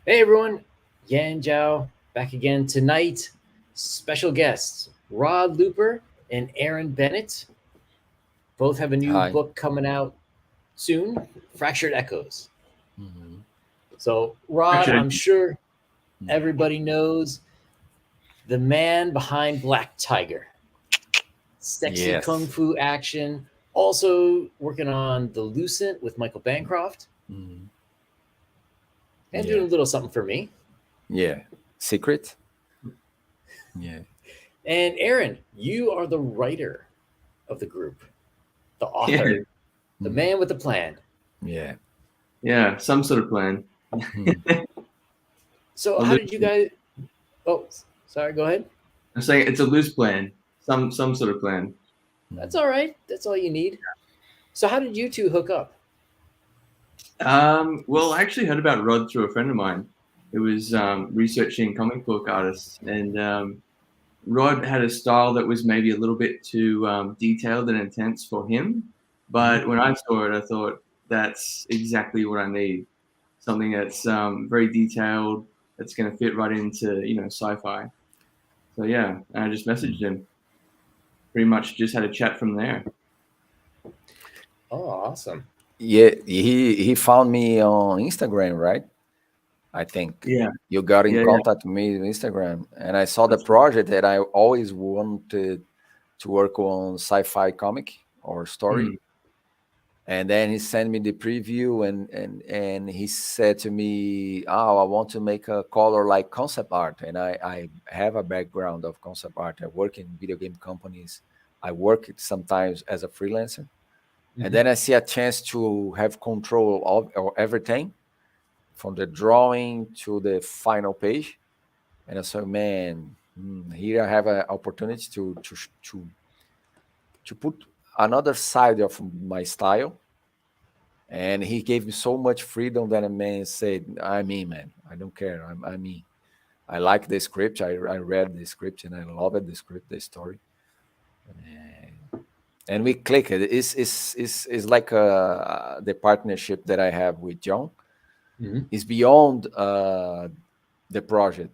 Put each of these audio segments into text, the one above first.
Hey everyone, Yan Zhao back again tonight. Special guests Rod Luper and Aaron Bennett both have a new Hi. book coming out soon, Fractured Echoes. Mhm. So, Rod, Actually, I'm sure Mm. everybody knows the man behind Black Tiger, sexy kung Yes. fu action, also working on The Lucent with Michael Bancroft, Mhm. and doing Yeah. a little something for me. Yeah. Secret? Yeah. And Aaron, you are the writer of the group, the yeah, author, the Mhm. man with the plan. Yeah. yeah, some sort of plan. Mhm. So A how loose, did you guys? Oh, sorry. Go ahead. I'm saying it's a loose plan. Some sort of plan. That's Mhm. all right. That's all you need. So how did you two hook up? Well, I actually heard about Rod through a friend of mine who was researching comic book artists, and Rod had a style that was maybe a little bit too detailed and intense for him. Mhm. But when I saw it, I thought that's exactly what I need. Something that's very detailed, that's going to fit right into sci-fi. So yeah, I just messaged Mhm. him. Pretty much just had a chat from there. Oh, awesome. Yeah. He found me on Instagram, right? I think Yeah, you got in yeah, contact with me on Instagram, and I saw the that's right. project that I always wanted to work on sci-fi comic or story. Mm, And then he sent me the preview, and he said to me, "Oh, I want to make a color like concept art." And I have a background of concept art. I work in video game companies. I work sometimes as a freelancer, and Hmm. then I see a chance to have control of everything from the drawing to the final page. And I said, "Man, here I have an opportunity to put another side of my style." And he gave me so much freedom that a man said, "I mean, man, I don't care. I mean, I like the script. I read the script and I loved the script, the story, and we click it. It's like the partnership that I have with John Hmm. is beyond the project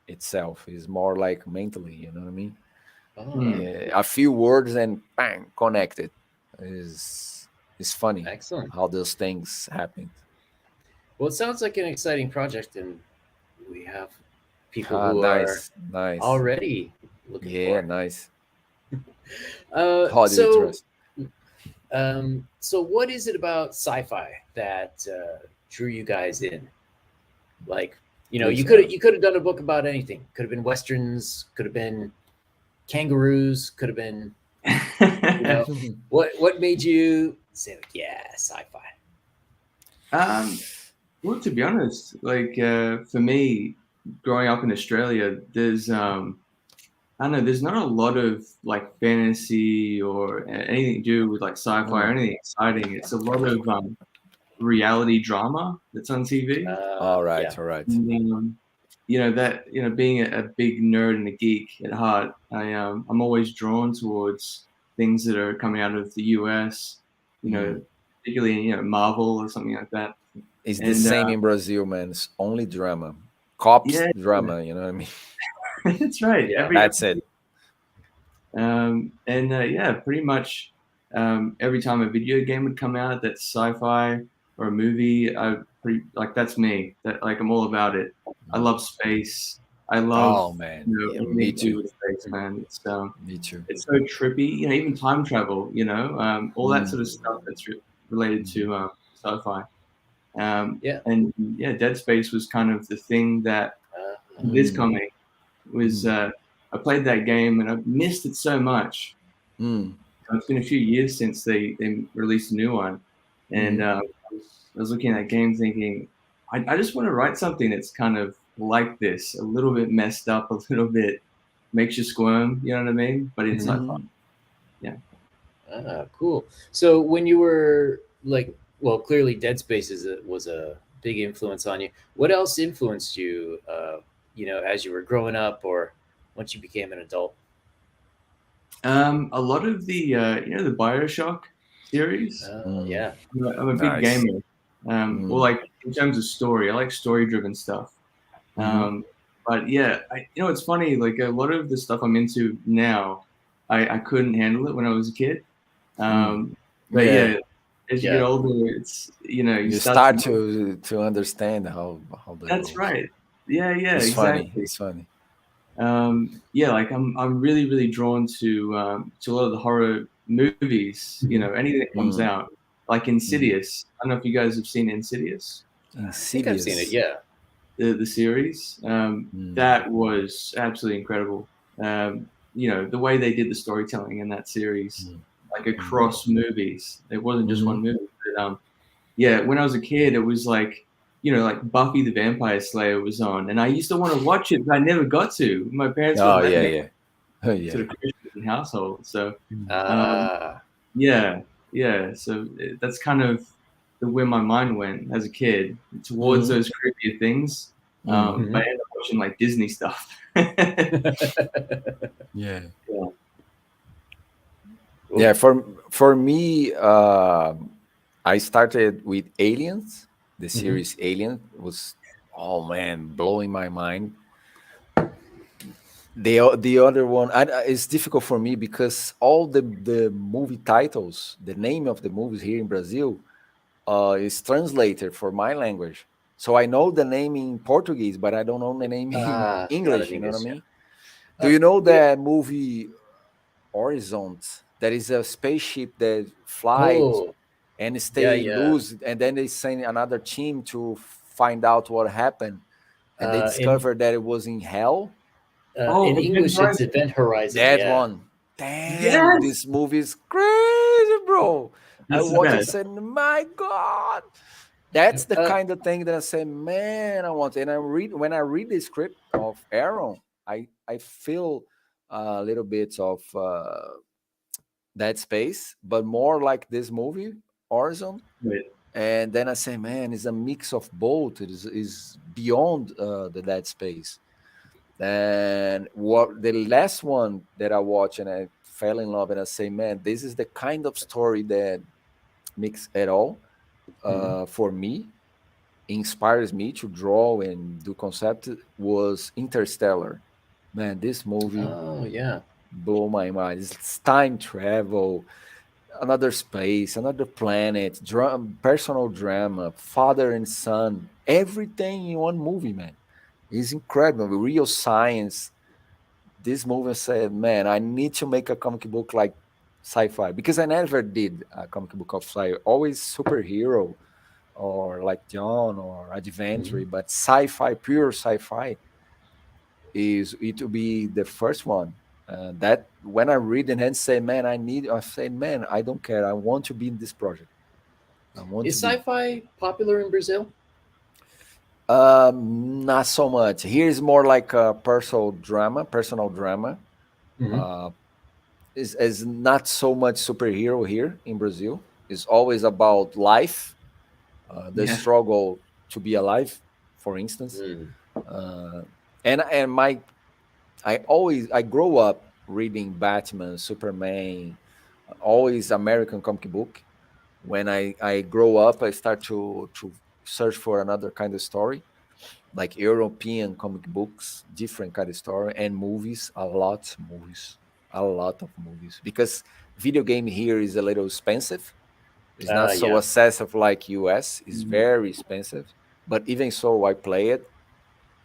itself. It's more like mentally, you know what I mean? Oh, mm. Yeah, a few words and bang, connected. Is funny excellent. how those things happen. Well, it sounds like an exciting project, and we have people Ah, who are nice, nice. already looking Yeah, for it. nice. Uh, How did you so, trust? so what is it about sci-fi that drew you guys in? Like, Please, Aaron. you could have done a book about anything. Could have been westerns. Could have been kangaroos. Could have been, you know, what made you say, like, yeah, sci-fi? um, well, to be honest, like for me, growing up in Australia, there's I don't know, there's not a lot of like fantasy or anything to do with like sci-fi or Mm. anything exciting. It's a lot of reality drama that's on TV. All right, Yeah. all right. And, being a big nerd and a geek at heart, I'm always drawn towards things that are coming out of the US, Mm. particularly Marvel or something like that. It's the And same in Brazil, man. It's only drama, cops yeah, drama. You know what I mean? that's right. Yeah. Every That's it. and yeah, pretty much every time a video game would come out that's sci-fi or a movie, I pretty like that's me. That like I'm all about it. I Mm. love space. I love Oh man, yeah, me anything to do too. with space, man. Me too. It's so trippy. Even time travel. All that Mm. sort of stuff that's related Mhm. to sci-fi. Yeah. And yeah, Dead Space was kind of the thing that this Mm. comic was. Mm. I played that game and I missed it so much. Mm. It's been a few years since they released a new one, and Mhm. I was looking at that game thinking, I just want to write something that's kind of like this, a little bit messed up, a little bit makes you squirm. You know what I mean? But in sci-fi, Mhm. yeah. Cool. So when you were like, well, clearly Dead Space was a big influence on you. What else influenced you? As you were growing up, or once you became an adult. A lot of the the Bioshock series. Mm. Yeah. I'm a big Nice. gamer. Or Mm. like in terms of story. I like story-driven stuff. But yeah, it's funny. Like a lot of the stuff I'm into now, I couldn't handle it when I was a kid. But yeah, as you get older, it's you start to understand how that That's goes. right. Yeah, It's exactly. funny. It's funny. Yeah, like I'm really really drawn to a lot of the horror movies. Anything that comes out, like Insidious. I don't know if you guys have seen Insidious. I think I've seen it. Insidious. Yeah. The series. That was absolutely incredible. The way they did the storytelling in that series, like across movies. It wasn't just one movie. But, yeah, when I was a kid, it was like, like Buffy the Vampire Slayer was on, and I used to want to watch it, but I never got to. My parents Oh wouldn't let me. yeah. Sort of Christian household, so Ah. yeah. So that's kind of where my mind went as a kid towards those creepier things. But I ended up watching like Disney stuff. Yeah. Yeah. Yeah, for me, I started with Aliens. The series Alien was, oh man, blowing my mind. The other one, it's difficult for me because all the movie titles, the name of the movies here in Brazil, is translated for my language. So I know the name in Portuguese, but I don't know the name in English. You know what I mean? Do you know that movie Horizon? That is a spaceship that flies and stay loose, and then they send another team to find out what happened, and they discover that it was in hell. In English, it's Event Horizon. That yeah. one. Damn, this movie is crazy, bro. I watched it and said, my God. That's the kind of thing that I say, man, I want. And when I read the script of Aaron, I feel a little bit of that space, but more like this movie, Horizon. Right. And then I say, man, it's a mix of both. It is beyond the Dead Space. And what the last one that I watched and I fell in love, and I say, man, this is the kind of story that makes it all for me, inspires me to draw and do concept, was Interstellar. Man, this movie blew my mind. It's time travel, another space, another planet, personal drama, father and son, everything in one movie, man. It's incredible. Real science. This movie said, man, I need to make a comic book like sci-fi, because I never did a comic book of sci-fi. Always superhero or like John or adventure, but sci-fi, pure sci-fi, is it to be the first one. That when I read and then say, man, I say, man, I don't care. I want to be in this project. Is sci-fi popular in Brazil? Not so much. Here's more like a personal drama. Is not so much superhero here in Brazil. It's always about life, the struggle to be alive, for instance. And I grow up reading Batman, Superman, always American comic book. When I grow up, I start to search for another kind of story, like European comic books, different kind of story, and movies, a lot of movies, because video game here is a little expensive. It's not so excessive like US. It's very expensive, but even so, I play it,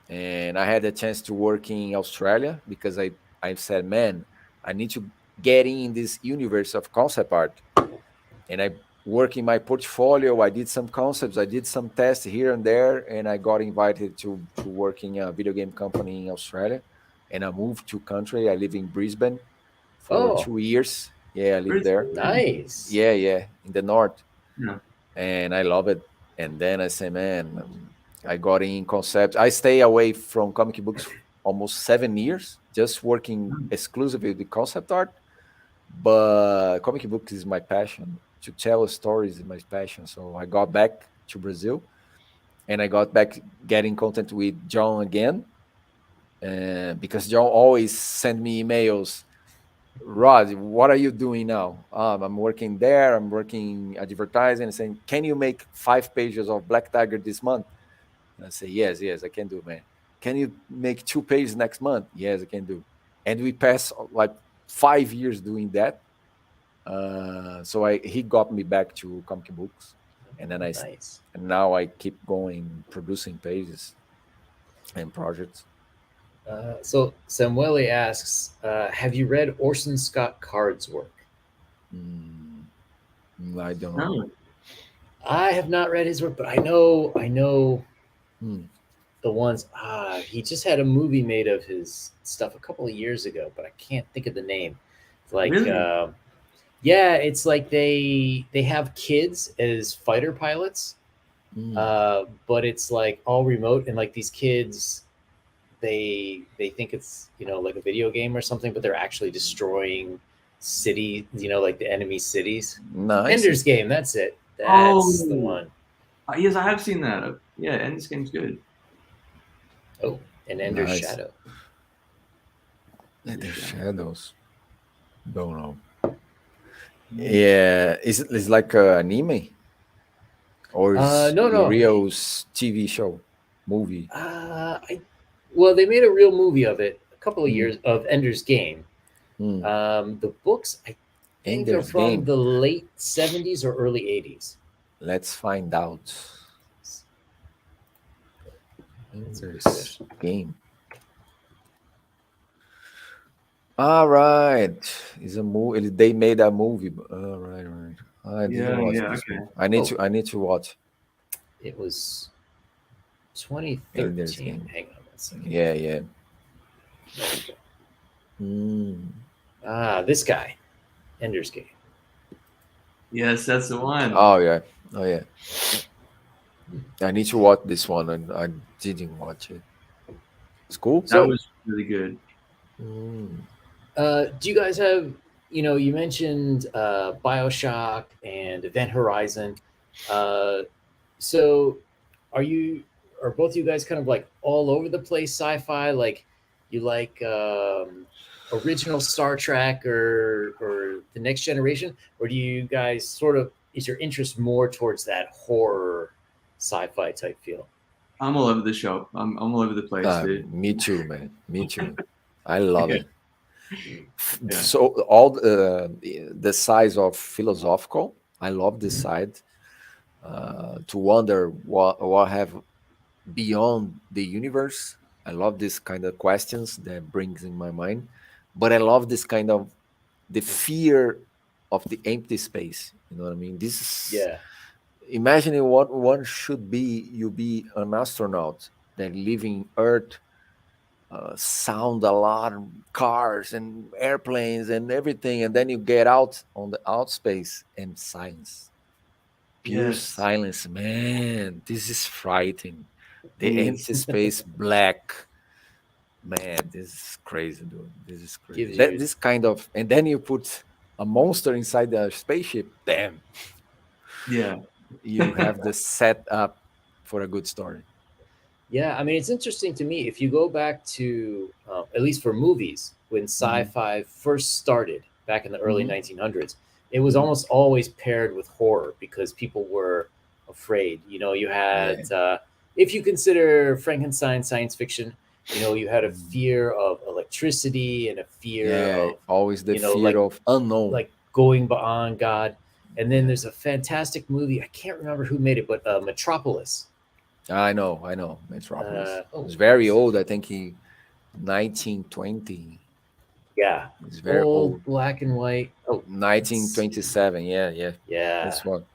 and I had a chance to work in Australia because I said, man, I need to get in this universe of concept art, and I work in my portfolio. I did some concepts, I did some tests here and there, and I got invited to work in a video game company in Australia. And I moved to country. I live in Brisbane for 2 years. Yeah, I live there. Nice. Yeah, in the north. Yeah. And I love it. And then I say, man, I got in concept. I stay away from comic books almost 7 years, just working exclusively with concept art. But comic books is my passion. To tell stories is my passion. So I got back to Brazil, and I got back getting content with John again, because John always sent me emails. Rod, what are you doing now? I'm working there. I'm working advertising and saying, can you make 5 pages of Black Tiger this month? And I say, yes, yes, I can do, man. Can you make 2 pages next month? Yes, I can do. And we pass like 5 years doing that. So he got me back to comic books, and then Nice. and now I keep going producing pages and projects. So Samuele asks, have you read Orson Scott Card's work? Mm, I don't know. No, I have not read his work, but I know Hmm. the ones. He just had a movie made of his stuff a couple of years ago, but I can't think of the name. It's like, really? yeah, it's like they have kids as fighter pilots, Hmm. but it's like all remote, and like these kids, they think it's like a video game or something, but they're actually destroying city, like the enemy cities. Nice. Ender's Game, that's it. That's the Oh, one. yes, I have seen that. Yeah, and this game's good. Oh, and Ender's Nice. Shadow. And the shadows. Don't know. Yeah, it's like an anime or is No, a no. real TV show, movie. Well, they made a real movie of it a couple of Hmm. years of Ender's Game. Hmm. The books, I think, are Ender's from Game. the late 70s or early 80s. Let's find out. That's a good Ender's question. Game. All right, it's a movie. They made a movie. All right, right. I didn't watch Yeah, this okay. movie. I need Oh. to. I need to watch It was Ender's 2013. Game. Hang on one second. Yeah, yeah. There we go. This guy, Ender's Game. Yes, that's the one. Oh yeah. Oh yeah. I need to watch this one, and I didn't watch it. It's cool. That So, was really good. Mm. do you guys have, you mentioned Bioshock and Event Horizon. Uh, so, are you, are both you guys kind of like all over the place sci-fi? Like, you like original Star Trek or the Next Generation, or do you guys sort of, is your interest more towards that horror sci-fi type feel? I'm all over the shop. I'm all over the place, dude. Me too, man. Me too. I love Yeah, it. yeah. So all the size of philosophical, I love this side. To wonder what have beyond the universe. I love this kind of questions that brings in my mind, but I love this kind of the fear of the empty space. You know what I mean? This is Yeah, imagining what one should be. You be an astronaut that living Earth, sound a lot of cars and airplanes and everything, and then you get out on the out space and silence, pure Yes, silence. Man, this is frightening. it The is. empty space, black. Man, this is crazy, dude. This is crazy. gives That you. this kind of, and then you put a monster inside the spaceship. Damn, Yeah. you have the setup for a good story. Yeah, I mean, it's interesting to me if you go back to, at least for movies, when Mhm, sci-fi first started back in the early mhm, 1900s, it was mhm. almost always paired with horror because people were afraid. You Yeah. had, if you consider Frankenstein science fiction, you had a Mhm. fear of electricity and a fear Yeah, of, always the fear like of unknown. going beyond God. And then Yeah, there's a fantastic movie. I can't remember who made it, but Metropolis. I know. Metropolis. Oh, It's very let's see. old. I think he 1920. Yeah, It's very old old. black and white. Oh, let's see. 1927. Yeah, yeah. Yeah, This one.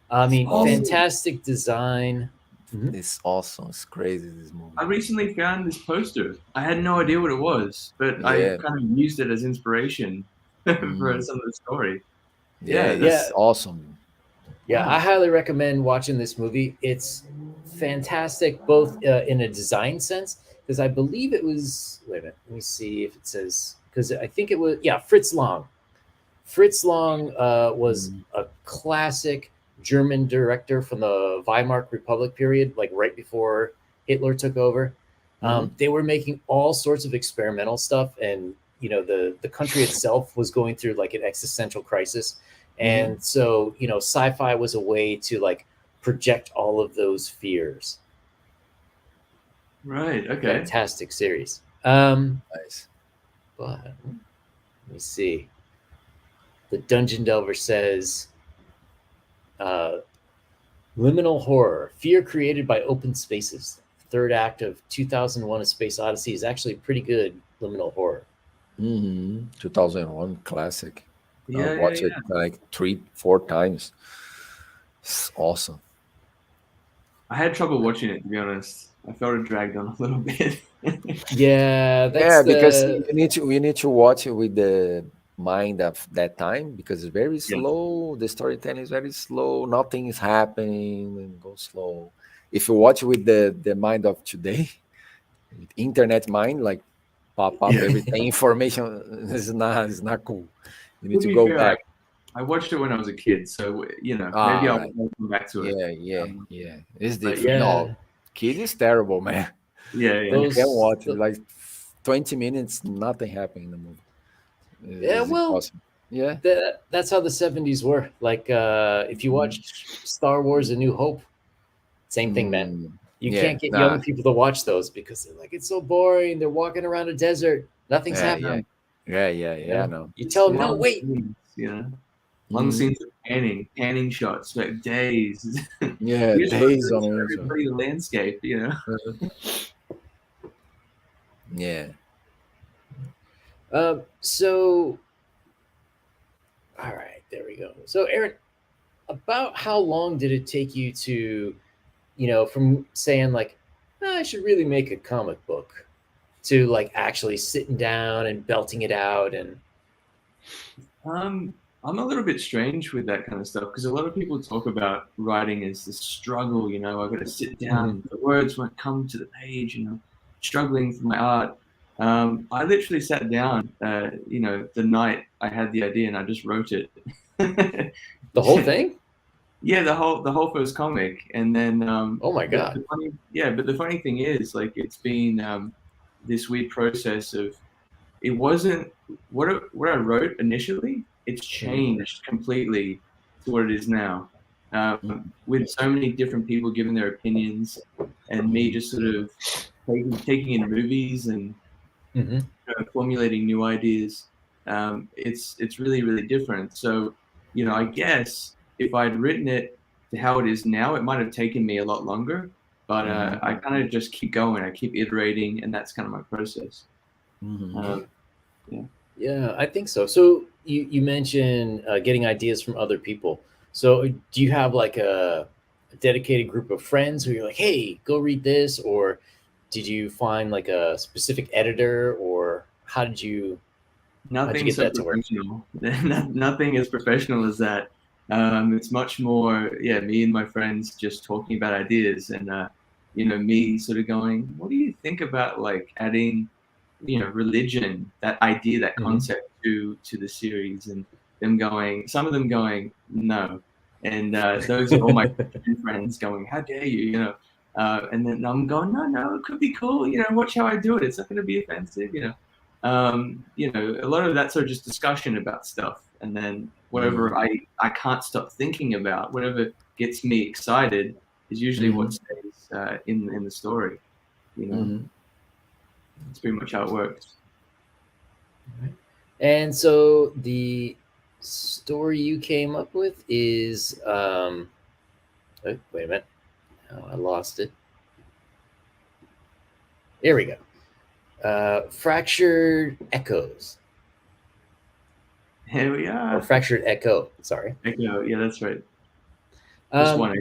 I It's mean, awesome. Oh, fantastic design. Mhm. It's awesome. It's crazy. This I movie. recently found this poster. I had no idea what it was, but I Yeah. kind of used it as inspiration for Mm, some of the story. yeah. Yeah, It's Yeah, awesome. yeah, I wow. highly recommend watching this movie. It's fantastic, both in a design sense, because I believe it was. Wait a minute, let me see if it says. Because I think it was. Yeah, Fritz Lang. Fritz Lang was Mm, a classic German director from the Weimar Republic period, like right before Hitler took over. mhm, They were making all sorts of experimental stuff, and the country itself was going through like an existential crisis, and so sci-fi was a way to like project all of those fears. Right. Okay. Fantastic series. Nice. But let me see. The Dungeon Delver says, liminal horror, fear created by open spaces. Third act of 2001: A Space Odyssey is actually pretty good liminal horror. 2001 classic. Yeah. I watched it like 3-4 times. It's awesome. I had trouble watching it, to be honest. I felt it dragged on a little bit. Yeah, because you need to watch it with the mind of that time, because it's very slow. The storytelling is very slow. Nothing is happening and goes slow. If you watch with the mind of today, internet mind, like pop up everything, information is not cool. You need to go back. I watched it when I was a kid, so maybe I'll come back to it. Yeah. It's different. No, kid is terrible, man. Yeah. You can watch it like 20 minutes, nothing happening in the movie. It's impossible. Yeah, that's how the 70s were. Like if you watch Star Wars: A New Hope, same thing, man. You can't get young people to watch those because they're like, it's so boring. They're walking around a desert, nothing's happening. Yeah. No, you tell them, no, wait. Long scenes of panning shots, like days. Yeah, days on it. Pretty landscape, Yeah. So, all right, there we go. So, Aaron, about how long did it take you to, from saying like, I should really make a comic book, to like actually sitting down and belting it out? And I'm a little bit strange with that kind of stuff, because a lot of people talk about writing as this struggle. I've got to sit down, the words won't come to the page. Struggling for my art. I literally sat down, the night I had the idea, and I just wrote it. The whole thing? Yeah, the whole first comic, and then. Oh my god! But the funny thing is, like, it's been this weird process of. It wasn't what I wrote initially. It's changed completely to what it is now, with so many different people giving their opinions, and me just sort of taking in movies and formulating new ideas. It's really, really different. So, I guess if I'd written it to how it is now, it might have taken me a lot longer. But I kind of just keep going. I keep iterating, and that's kind of my process. Yeah, I think so. So you mentioned getting ideas from other people. So do you have like a dedicated group of friends who you're like, hey, go read this? Or did you find like a specific editor, or how did you get that to work? Nothing as professional as that. It's much more, me and my friends just talking about ideas, and me sort of going, what do you think about like adding religion, that idea, that concept to the series, and some of them going no, and those are all my friends going, how dare you, and then I'm going, no, it could be cool, watch how I do it, it's not going to be offensive, a lot of that's sort of just discussion about stuff, and then whatever I can't stop thinking about, whatever gets me excited is usually what stays in the story, That's pretty much how it works. And so the story you came up with is wait a minute. Oh, I lost it. There we go. Fractured Echoes. Here we are. Or Fractured Echo. Sorry. Echo. Yeah, that's right.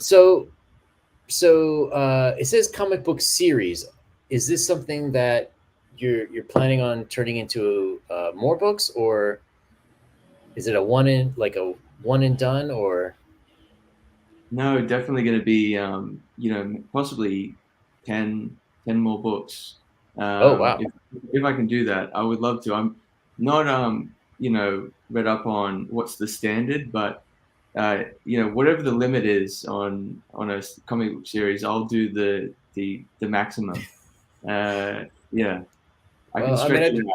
So it says comic book series. Is this something that you're planning on turning into more books, or is it a one and done, or? No, definitely going to be possibly 10 more books. Oh wow! If I can do that, I would love to. I'm not read up on what's the standard, but whatever the limit is on a comic book series, I'll do the maximum. I can stretch it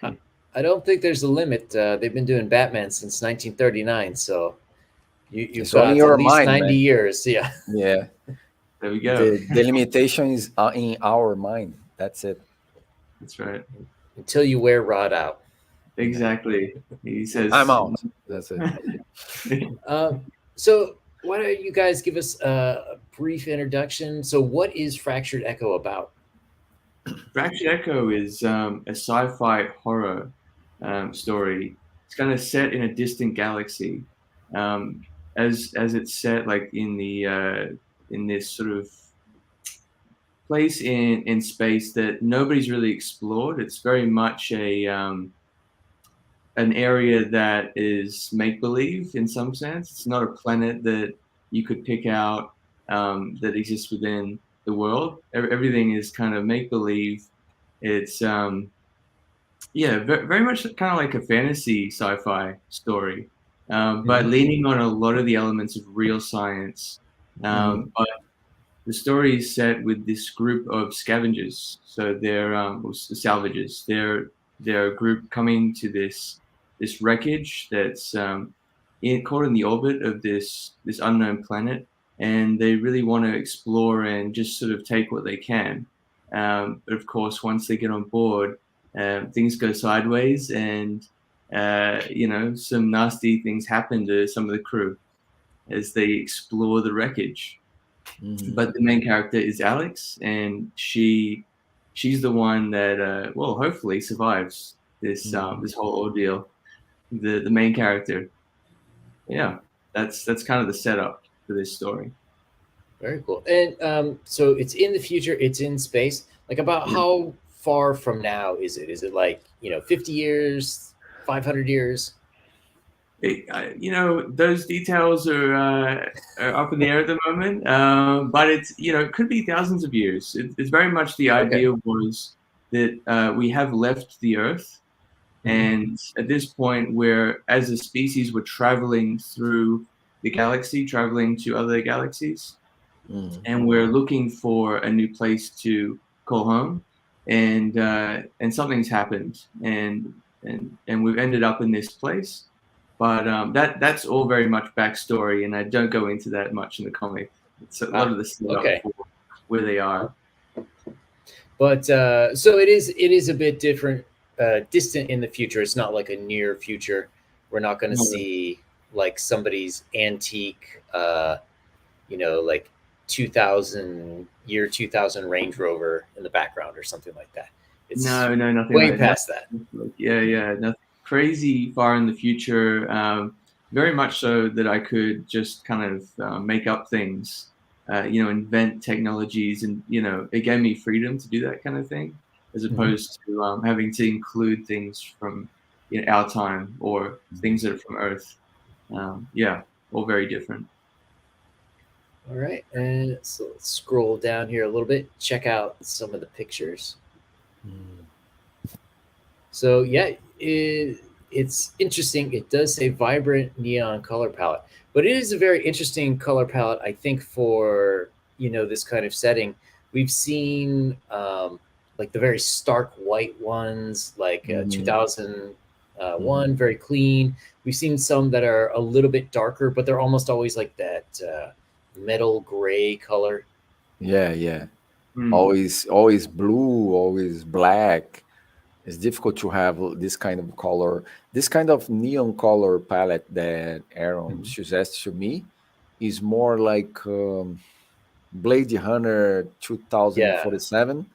out. I don't think there's a limit. They've been doing Batman since 1939, so you've It's all in got at your least mind, 90 man. years. Yeah, Yeah. There we go. The limitation is in our mind. That's it. That's right. until you wear Rod out. Exactly. He I'm says. out. That's it. So why don't you guys give us a brief introduction? So what is Fractured Echo about? Fractured Echo is a sci-fi horror story. It's kind of set in a distant galaxy, um, as it's set like in this sort of place in space that nobody's really explored. It's very much a an area that is make believe in some sense. It's not a planet that you could pick out that exists within the world. Everything is kind of make believe. It's yeah, very much kind of like a fantasy sci-fi story, but Mhm. leaning on a lot of the elements of real science. Mhm. But the story is set with this group of scavengers, so they're or salvagers. They're a group coming to this wreckage that's caught in the orbit of this unknown planet, and they really want to explore and just sort of take what they can. But of course, once they get on board, things go sideways, and you know, some nasty things happen to some of the crew as they explore the wreckage. Mhm. But the main character is Alex, and she's the one that well, hopefully survives Mhm. this whole ordeal. The main character, yeah, that's kind of the setup for this story. Very cool. And so it's in the future. It's in space. Like about Yeah. how far from now is it? Is it like 50 years, 500 years? You know, those details are up in the air at the moment, but it's it could be thousands of years. It's very much the Okay. idea was that we have left the Earth. Mhm. And at this point, where as a species, we're traveling through the galaxy, traveling to other galaxies, Mhm. and we're looking for a new place to call home. And something's happened, and we've ended up in this place. But that's all very much backstory, and I don't go into that much in the comic. It's a lot Ah, of the setup okay. for where they are. But so it is a bit different, distant in the future. It's not like a near future. We're not going to No, see like somebody's antique, like 2000 Range Rover in the background or something like that. It's no, nothing way like that. past that. Yeah, yeah, nothing crazy far in the future. Very much so that I could just kind of make up things, invent technologies, and it gave me freedom to do that kind of thing, as Mhm. opposed to having to include things from our time or things that are from Earth. Yeah, all very different. All right, and so let's scroll down here a little bit. Check out some of the pictures. Mhm. So yeah, it's interesting. It does say vibrant neon color palette, but it is a very interesting color palette. I think for this kind of setting, we've seen like the very stark white ones, like Mhm. 2001, Mhm. very clean. We've seen some that are a little bit darker, but they're almost always like that metal gray color. Yeah, yeah. Mm. Always blue, always black. It's difficult to have this kind of color, this kind of neon color palette that Aaron Mhm. suggests to me is more like Blade Runner Yeah, 2047.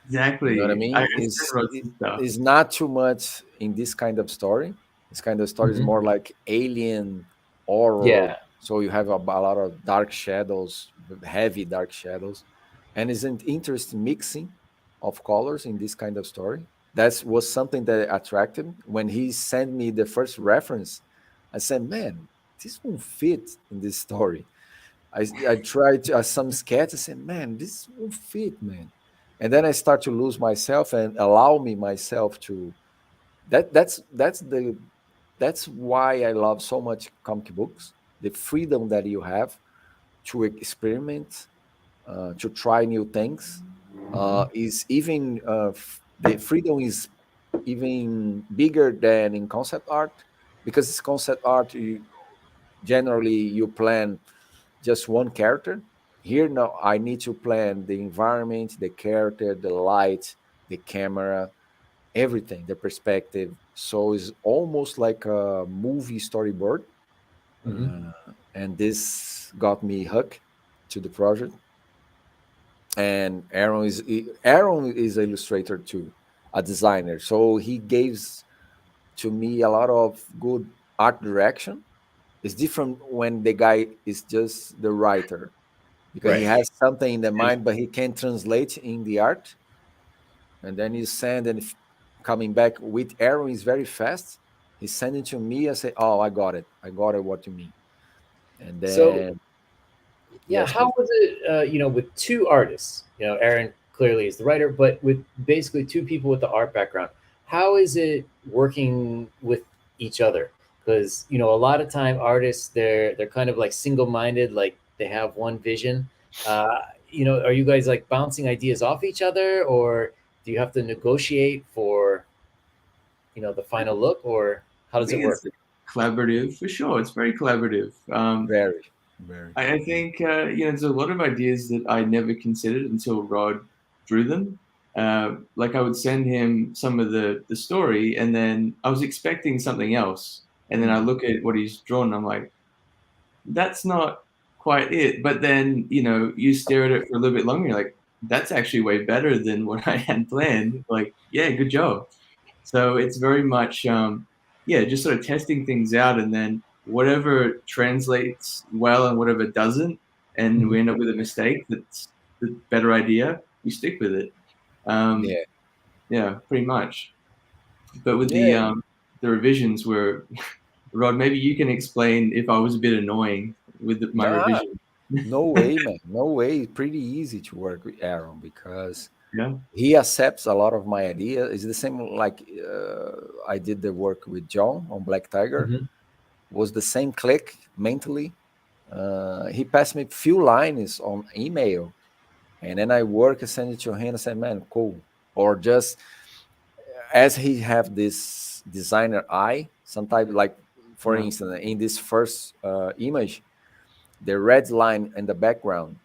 You know what I Exactly. I mean? understand Rod's stuff. Is not too much in this kind of story. This kind of story is Mhm. more like alien horror. Yeah. So you have a lot of dark shadows, heavy dark shadows, and it's an interesting mixing of colors in this kind of story. That was something that attracted me. When he sent me the first reference. I said, "Man, this won't fit in this story." I tried some sketches. I said, "Man, this won't fit, man." And then I start to lose myself and allow me myself to. That's why I love so much comic books. The freedom that you have to experiment, to try new things, Mhm. is even the freedom is even bigger than in concept art, because it's concept art. Generally, you plan just one character. Here now, I need to plan the environment, the character, the light, the camera, everything, the perspective. So it's almost like a movie storyboard. Hmm. Uh, and this got me hooked to the project. And Aaron is an illustrator too, a designer. So he gives to me a lot of good art direction. It's different when the guy is just the writer, because he Right. has something in the Yeah. mind, but he can translate in the art. And then you send, and coming back with Aaron is very fast. He's sending to me. I say, "Oh, I got it. I got it. What you mean?" And So then yeah, yes, how please. was it? With two artists. Aaron clearly is the writer, but with basically two people with the art background, how is it working with each other? Because a lot of time artists they're kind of like single minded, like they have one vision. Uh, are you guys like bouncing ideas off each other, or do you have to negotiate for the final look, or how I does it think work? it's collaborative for sure. It's very collaborative. Very, very. I think there's a lot of ideas that I never considered until Rod drew them. Like I would send him some of the story, and then I was expecting something else, and then I Mhm. look at what he's drawn, and I'm like, that's not quite it. But then you stare at it for a little bit longer, you're like, that's actually way better than what I had planned. Like, yeah, good job. So it's very much, yeah, just sort of testing things out, and then whatever translates well and whatever doesn't, and Mhm. we end up with a mistake that's the better idea, we stick with it. Um, Yeah, yeah, pretty much. But with yeah. the revisions were, Rod, maybe you can explain if I was a bit annoying with my Nah, revision. no way, man. No way. It's pretty easy to work with Aaron because Yeah. he accepts a lot of my idea. It's the same like I did the work with John on Black Tiger. Mhm. Was the same click mentally. He passed me few lines on email, and then I work and send it to him and say, "Man, cool." Or just as he have this designer eye, sometimes like for Yeah. instance, in this first image, the red line in the background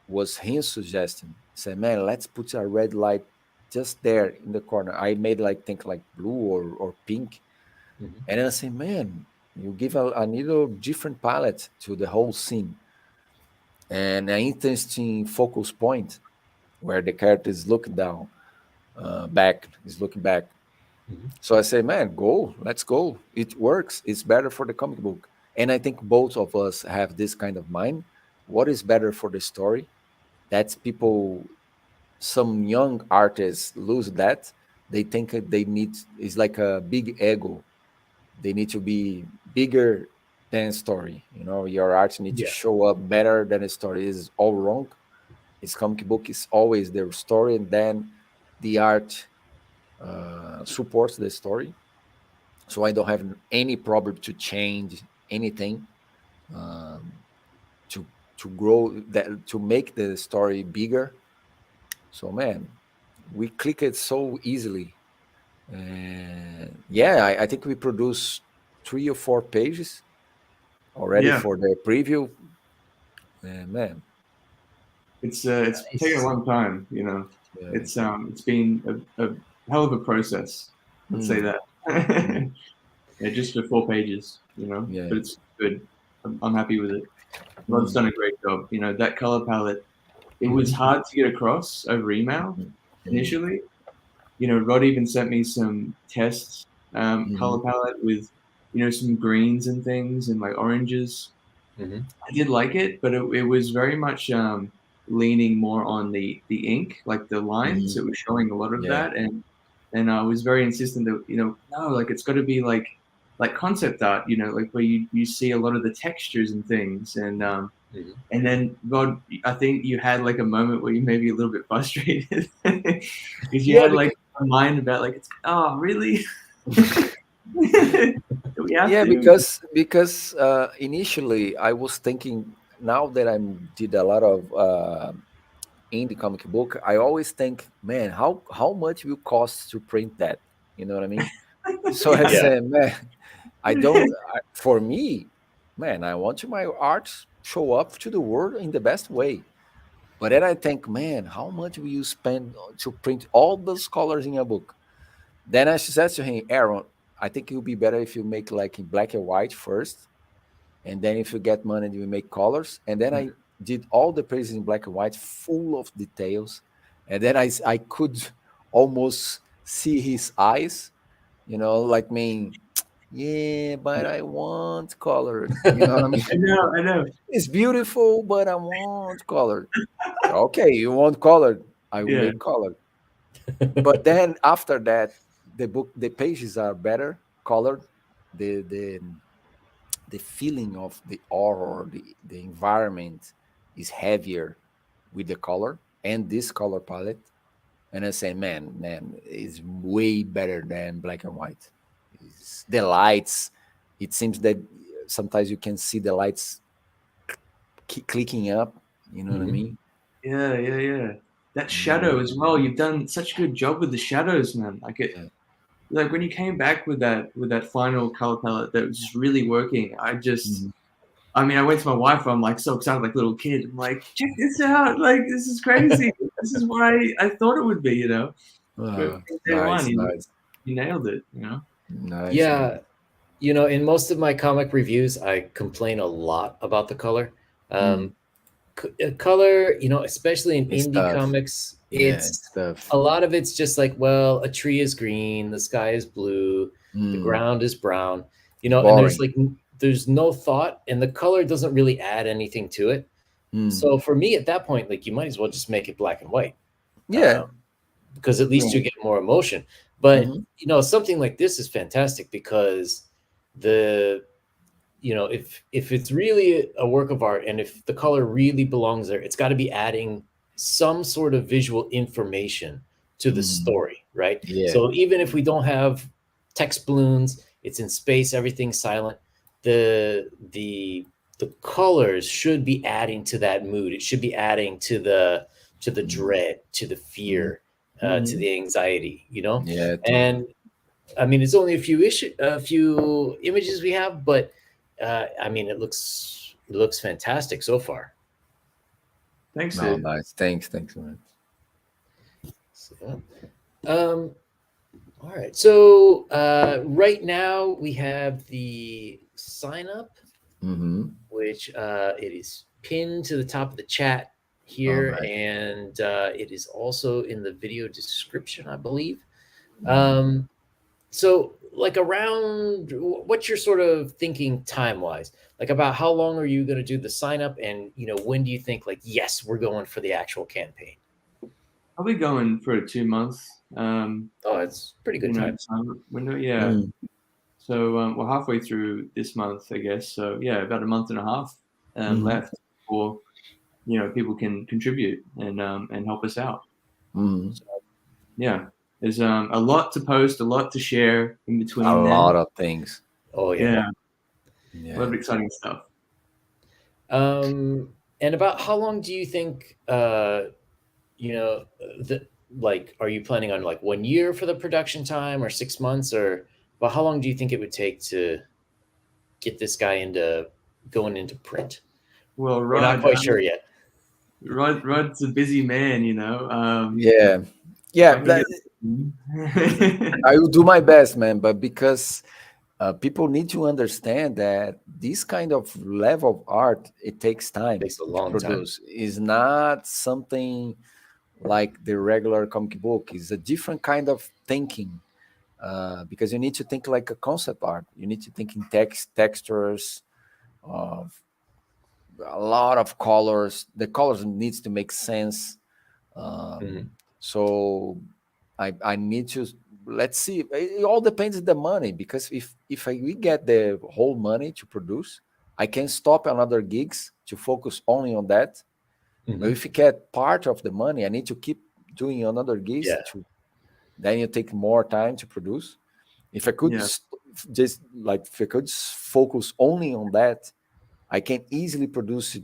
was his suggestion. Say, man, let's put a red light just there in the corner. I made like think like blue or pink. Mhm. And then I say, man, you give a little different palette to the whole scene and an interesting focus point where the character is looking down, back, is looking back. Mhm. So I say, man, go, let's go. It works. It's better for the comic book. And I think both of us have this kind of mind. What is better for the story? That's people, some young artists lose that. They think that they need, it's like a big ego. They need to be bigger than story. Your art need to Yeah. show up better than a story. Is all wrong. It's comic book is always their story, and then the art supports the story. So I don't have any problem to change anything, um, to grow that, to make the story bigger. So man, we click it so easily. And yeah, I think we produce 3 or 4 pages already Yeah. for the preview. And man, It's taken a Nice. long time, yeah. It's been a hell of a process. Let's say Mm, that. mm, Yeah, just for 4 pages, yeah. but it's good. I'm happy with it. Rod's Mm, done a great job. That color palette, it was Mhm. hard to get across over email mm, mm, initially. Rod even sent me some test color mm, palette with, some greens and things and like oranges. Mhm. I did like it, but it was very much leaning more on the ink, like the lines. mm, It was showing a lot of yeah. that, and I was very insistent that no, like it's got to be like concept art, like where you see a lot of the textures and things, Mhm. and then God, I think you had like a moment where you may be a little bit frustrated because you Yeah, had like a mind about like it's really do we have yeah, to? because initially I was thinking. Now that I did a lot of indie comic book, I always think, man, how much will cost to print that? You know what I mean? So I Yeah. said, man, for me, man, I want my art show up to the world in the best way. But then I think, man, how much will you spend to print all those colors in a book? Then I said to him, Aaron, I think it would be better if you make like in black and white first, and then if you get money, you make colors. And then I did all the pages in black and white, full of details. And then I could almost see his eyes, like me, yeah, but I want colored. You know what I mean? I know. It's beautiful, but I want colored. Okay, you want colored, I will Yeah, make colored. But then after that, the pages are better colored. The the the feeling of the aura, the environment is heavier with the color and this color palette. And I say, man, it's way better than black and white. The lights, it seems that sometimes you can see the lights clicking up. You know what I Mhm. mean? yeah. That Yeah, shadow as well. You've done such a good job with the shadows, man. yeah. Like when you came back with that final color palette that was just really working. Mhm. I mean, I went to my wife. I'm like so excited, like little kid. I'm like, check this out! Like this is crazy. This is what I thought it would be. From day one, Nice, nice, you nailed it. nice, Yeah. man. In most of my comic reviews, I complain a lot about the color. Mm. Um, color, especially in It's indie tough. comics, Yeah, it's it's tough. a lot of it's just like, well, a tree is green, the sky is blue, the Mm. ground is brown, It's and there's boring. like there's no thought, and the color doesn't really add anything to it. Mm. So for me, at that point, like you might as well just make it black and white, Yeah. uh, because at least Yeah, you get more emotion. But Hmm. something like this is fantastic because the if it's really a work of art and if the color really belongs there, it's got to be adding some sort of visual information to the Mm. story, right? Yeah. So even if we don't have text balloons, it's in space, everything's silent, the colors should be adding to that mood. It should be adding to the Mm. dread, to the Mm. fear, to hmm the anxiety, Yeah, totally. and I mean, it's only a few images we have, but I mean, it looks fantastic so far. Thanks, No, dude. nice. Thanks, man. So, um, all right. So right now we have the sign up, Mm-hmm. which it is pinned to the top of the chat All here, right. and it is also in the video description, I believe. Mm-hmm. Um, So, like, around what's your sort of thinking time wise? Like, about how long are you going to do the sign up, and when do you think like, yes, we're going for the actual campaign? I'll be going for 2 months. Oh, it's pretty good time. Time window. Yeah. Mm. So we're halfway through this month, I guess. So yeah, about a month and a half Mm-hmm. left before people can contribute and help us out. Mm-hmm. So yeah, there's a lot to post, a lot to share in A between there. lot of things. Oh yeah. Yeah, a lot Yeah. of exciting stuff. And about how long do you think? You know, the like, are you planning on like 1 year for the production time, or 6 months, or but how long do you think it would take to get this guy into going into print? Well, We're not quite sure yet. Rod's a busy man. Yeah. If Yeah. I can I will do my best, man. But because people need to understand that this kind of level of art, it takes time Takes a to long time. produce. Is not something like the regular comic book. It's a different kind of thinking, because you need to think like a concept art. You need to think in textures of a lot of colors. The colors needs to make sense. Mhm. So I need to, let's see. It all depends on the money, because we get the whole money to produce, I can stop another gigs to focus only on that. But Mhm. if you get part of the money, I need to keep doing another gigs Yeah. to, then you take more time to produce. If I could yeah, just like, if I could focus only on that, I can easily produce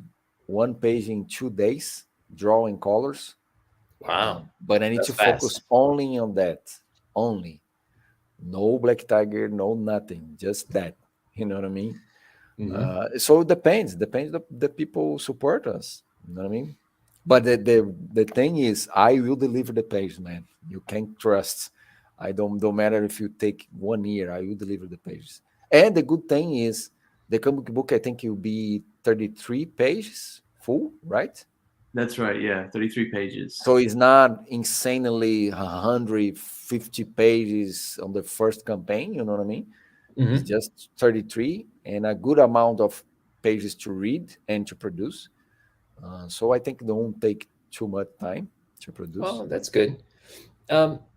one page in 2 days, drawing colors. Wow. But I need That's to focus fast. only on that, only. No Black Tiger, no nothing, just that. You know what I mean? Hmm. So it depends the people support us. You know what I mean? But the thing is, I will deliver the page, man. You can trust. I don't matter if you take 1 year, I will deliver the pages. And the good thing is, the comic book I think will be 33 pages full, right? That's right. Yeah, 33 pages. So it's not insanely 150 pages on the first campaign. You know what I mean? It's Hmm. just 33 and a good amount of pages to read and to produce. So I think it won't take too much time to produce. Oh, that's good.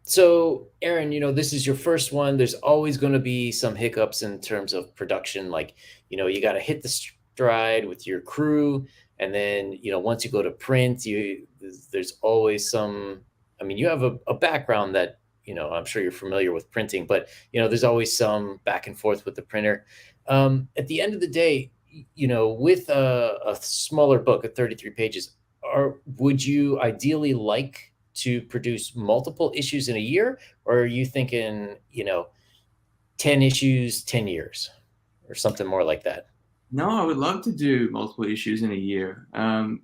So, Aaron, this is your first one. There's always going to be some hiccups in terms of production. Like, you got to hit the stride with your crew. And then, once you go to print, there's always some. I mean, you have a background that, I'm sure you're familiar with printing, but, there's always some back and forth with the printer. At the end of the day, with a smaller book at 33 pages, would you ideally like to produce multiple issues in a year, or are you thinking 10 issues 10 years or something more like that? No, I would love to do multiple issues in a year.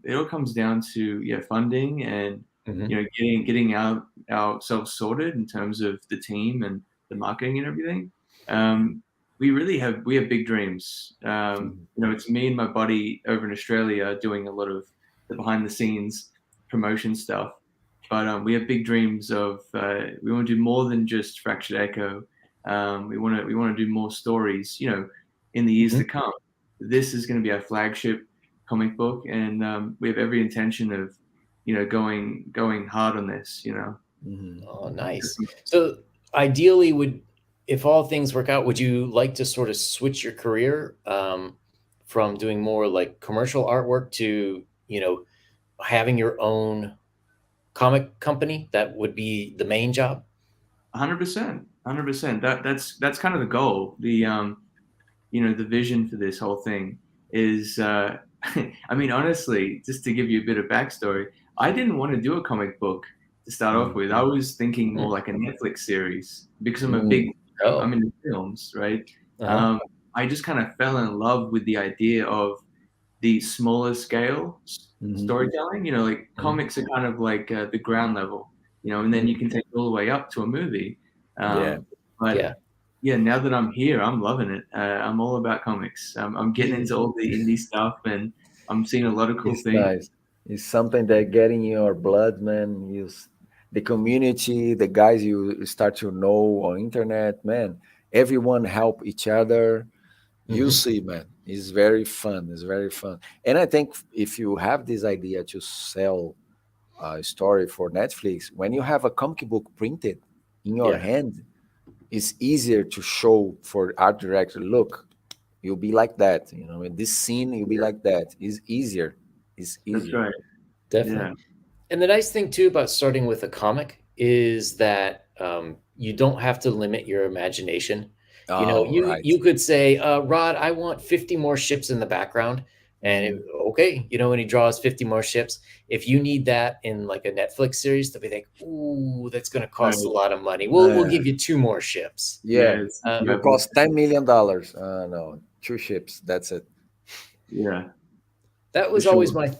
It all comes down to funding and Hmm. getting ourselves sorted in terms of the team and the marketing and everything. Um, we have big dreams. Mhm. It's me and my buddy over in Australia doing a lot of the behind the scenes promotion stuff. But we have big dreams of we want to do more than just Fractured Echo. We want to do more stories. In the years Hmm. to come. This is going to be our flagship comic book, and we have every intention of, going hard on this. Mhm. Oh, nice. So ideally, if all things work out, would you like to sort of switch your career from doing more like commercial artwork to having your own comic company that would be the main job? 100%, 100%. That's kind of the goal. The vision for this whole thing is, I mean, honestly, just to give you a bit of backstory, I didn't want to do a comic book to start off Mhm. with. I was thinking more Mm. like a Netflix series because Mm. I'm Oh. into films, right? Uh-huh. Um, I just kind of fell in love with the idea of the smaller scale Mhm. storytelling. Like Mhm. comics are kind of like the ground level, and then you can take it all the way up to a movie. Yeah. But Yeah. yeah, now that I'm here, I'm loving it. I'm all about comics. I'm getting into all the indie stuff, and I'm seeing a lot of cool It's things. nice. It's something that get in your blood, man. The community, the guys you start to know on internet, man. Everyone help each other. You Hmm. see, man, it's very fun. It's very fun. And I think if you have this idea to sell a story for Netflix, when you have a comic book printed in your Yeah. hand, it's easier to show for art director. Look, you'll be like that. In this scene, you'll be Yeah, like that. It's easier. It's that's easier. right. Definitely. Yeah, And the nice thing too about starting with a comic is that you don't have to limit your imagination. Oh, right. You could say, Rod, I want 50 more ships in the background. And Mhm. okay, when he draws 50 more ships, if you need that in like a Netflix series, they'll be like, ooh, that's going to cost a right. lot of money. We'll Uh, give you two more ships. yeah, Yeah, it's it Uh, will level. cost $10 million. No, 2 ships. That's it. Yeah, that for was always sure. my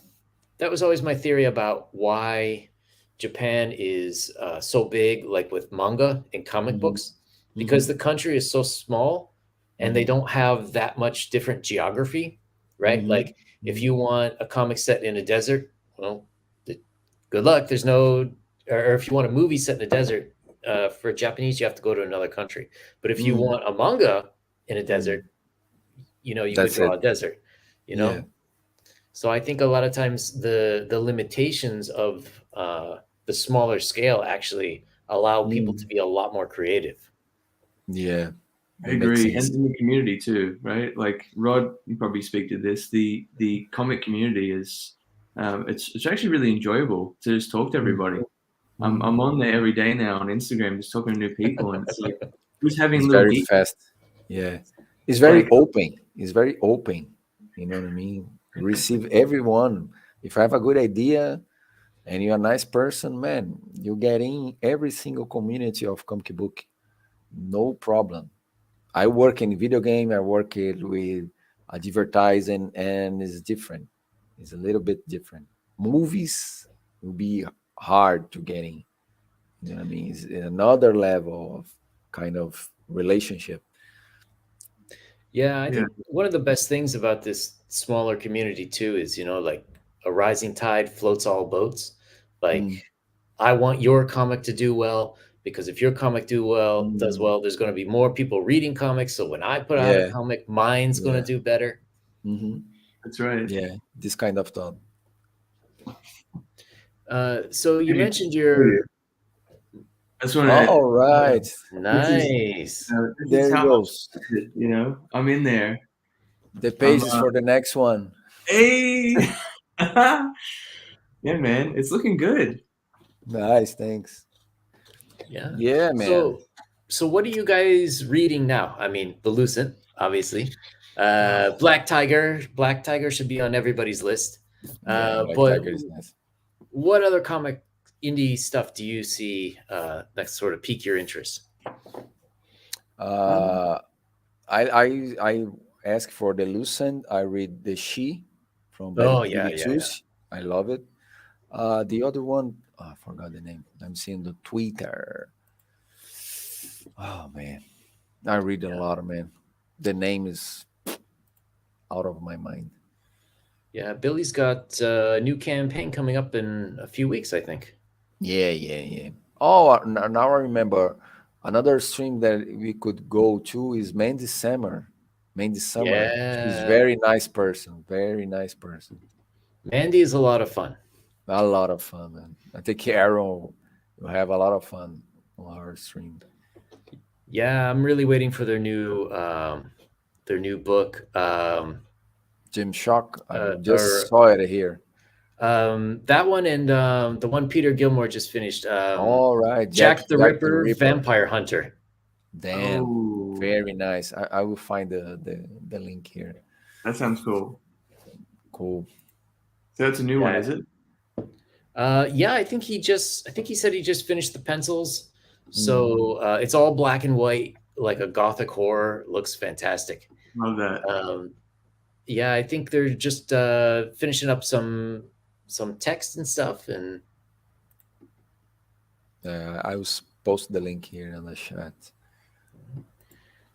that was always my theory about why Japan is so big, like with manga and comic Hmm. books, because Hmm. the country is so small and they Hmm. don't have that much different geography, right? Hmm. Like if you want a comic set in a desert, well, good luck. There's no, or if you want a movie set in a desert, for Japanese, you have to go to another country. But if you Hmm. want a manga in a Hmm. desert, you could That's draw it. a desert, you Yeah. know? So I think a lot of times the limitations of the smaller scale actually allow people to Mm. be a lot more creative. Yeah. I It makes agree, sense. and in the community too, right? Like Rod, you probably speak to this. The comic community is, it's actually really enjoyable to just talk to everybody. Mhm. I'm Mhm. on there every day now on Instagram, just talking to new people, and it's like just having It's little very geek, fast. Yeah. It's very like open. It's very open. You know what I mean? Receive everyone. If I have a good idea and you're a nice person, man, you get in every single community of comic book. no problem. I work in video game. I work it with advertising, and it's different. It's a little bit different. Movies will be hard to get in. You know what I mean? It's another level of kind of relationship. Yeah, I Yeah. think one of the best things about this smaller community too is, like a rising tide floats all boats. Like Mm, I want your comic to do well because if your comic does mm, well, there's going to be more people reading comics. So when I put out a yeah, comic, mine's going to yeah, do better. hmm That's right. yeah. This kind of thought. So you Maybe mentioned for you. your I just want to. All right, This is nice. this is there it how goes. I'm in there. The I'm pages for the next one. hey. Yeah, man, it's looking good. Nice, thanks. Yeah. Yeah, man. So what are you guys reading now? I mean, The Lucent, obviously. Oh, Black Tiger. Black Tiger should be on everybody's list. Yeah, Black But Tiger is nice. what other comic indie stuff do you see that sort of pique your interest? um, Uh, I ask for the Lucent. I read the She from Oh yeah, Billy yeah, yeah. Zeus. I love it. The other one, I forgot the name. I'm seeing the Twitter. Oh man, I read a Yeah. lot, man. The name is out of my mind. Yeah, Billy's got a new campaign coming up in a few weeks, I think. Yeah, yeah, yeah. Oh, now I remember another stream that we could go to is Mandy Summer. Mandy Summer. She's Yeah. very nice person. Very nice person. Mandy is a lot of fun. A lot of fun, man. I think Aaron will have a lot of fun on our stream. Yeah, I'm really waiting for their new book. Jim Shock. I just Or saw it here. that one and the one Peter Gilmore just finished. All right, Jack the Jack the Ripper, Ripper. Vampire Hunter. Damn, oh, very nice. I will find the link here. that sounds cool. Cool. So that's a new one, Yeah. is it? Yeah, I think he said he just finished the pencils. Mm. So it's all black and white, like a gothic horror. Looks fantastic. Love that. Yeah, I think they're just finishing up some text and stuff, and I will post the link here in the chat.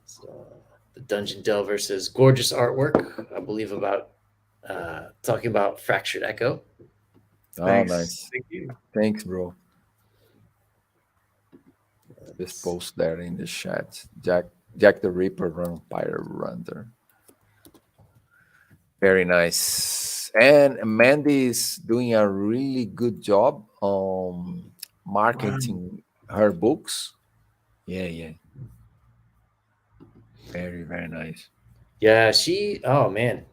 so the Dungeon Delver says gorgeous artwork. I believe about talking about Fractured Echo. Oh, Thanks. nice. Thank you. Thanks, bro. Just post there in the chat. Jack the Ripper, Vampire Hunter. Very nice. And Mandy is doing a really good job on marketing her books. Yeah, yeah. Very, very nice. Yeah, oh man,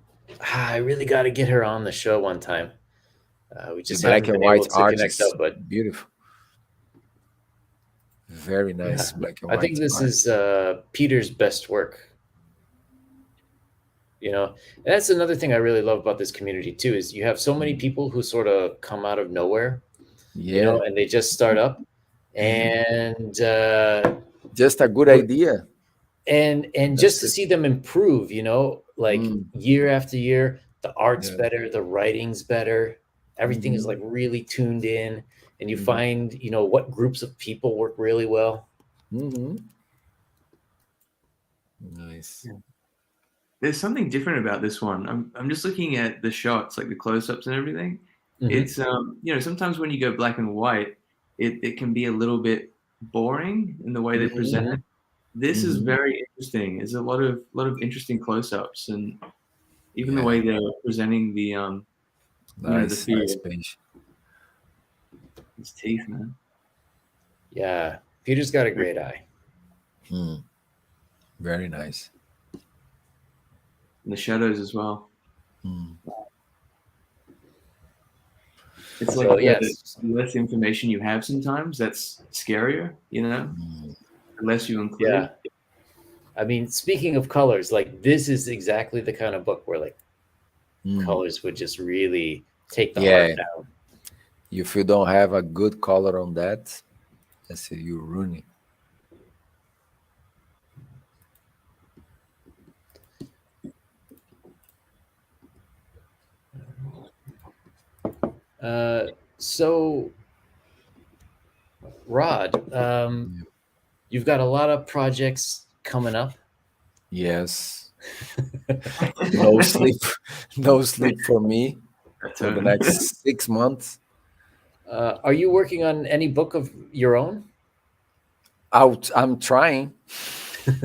I really got to get her on the show one time. We The just black haven't and been able white to art connect is up, but beautiful. Very yeah, nice black and I think white this art. is Peter's best work. And that's another thing I really love about this community too is you have so many people who sort of come out of nowhere, Yeah. and they just start up, Mhm. and Just a good idea. and just That's to it. see them improve, like Mm, year after year, the art's yeah. better, the writing's better, everything is like Mhm, really tuned in, and you mhm, find what groups of people work really well. mhm. Nice. Yeah. There's something different about this one. I'm just looking at the shots, like the close-ups and everything. Hmm. It's sometimes when you go black and white, it can be a little bit boring in the way they present Mhm, Hmm. it. This is mhm. very interesting. There's a lot of interesting close-ups and even the way Yeah. they're presenting the Nice, nice fear. page. His teeth, man. Yeah, Peter's got a great eye. Hmm. Very nice. And the shadows as well. Hmm. It's like So the yes, less information you have sometimes, that's scarier, Hmm. the less you include. yeah. I mean, speaking of colors, like this is exactly the kind of book where like Hmm. colors would just really take the heart Yeah. down. If you don't have a good color on that, that's it, you ruin it. So, Rod, Yeah. you've got a lot of projects coming up. Yes. No sleep, no sleep for me That for the turn. next 6 months. Are you working on any book of your own? I'm trying,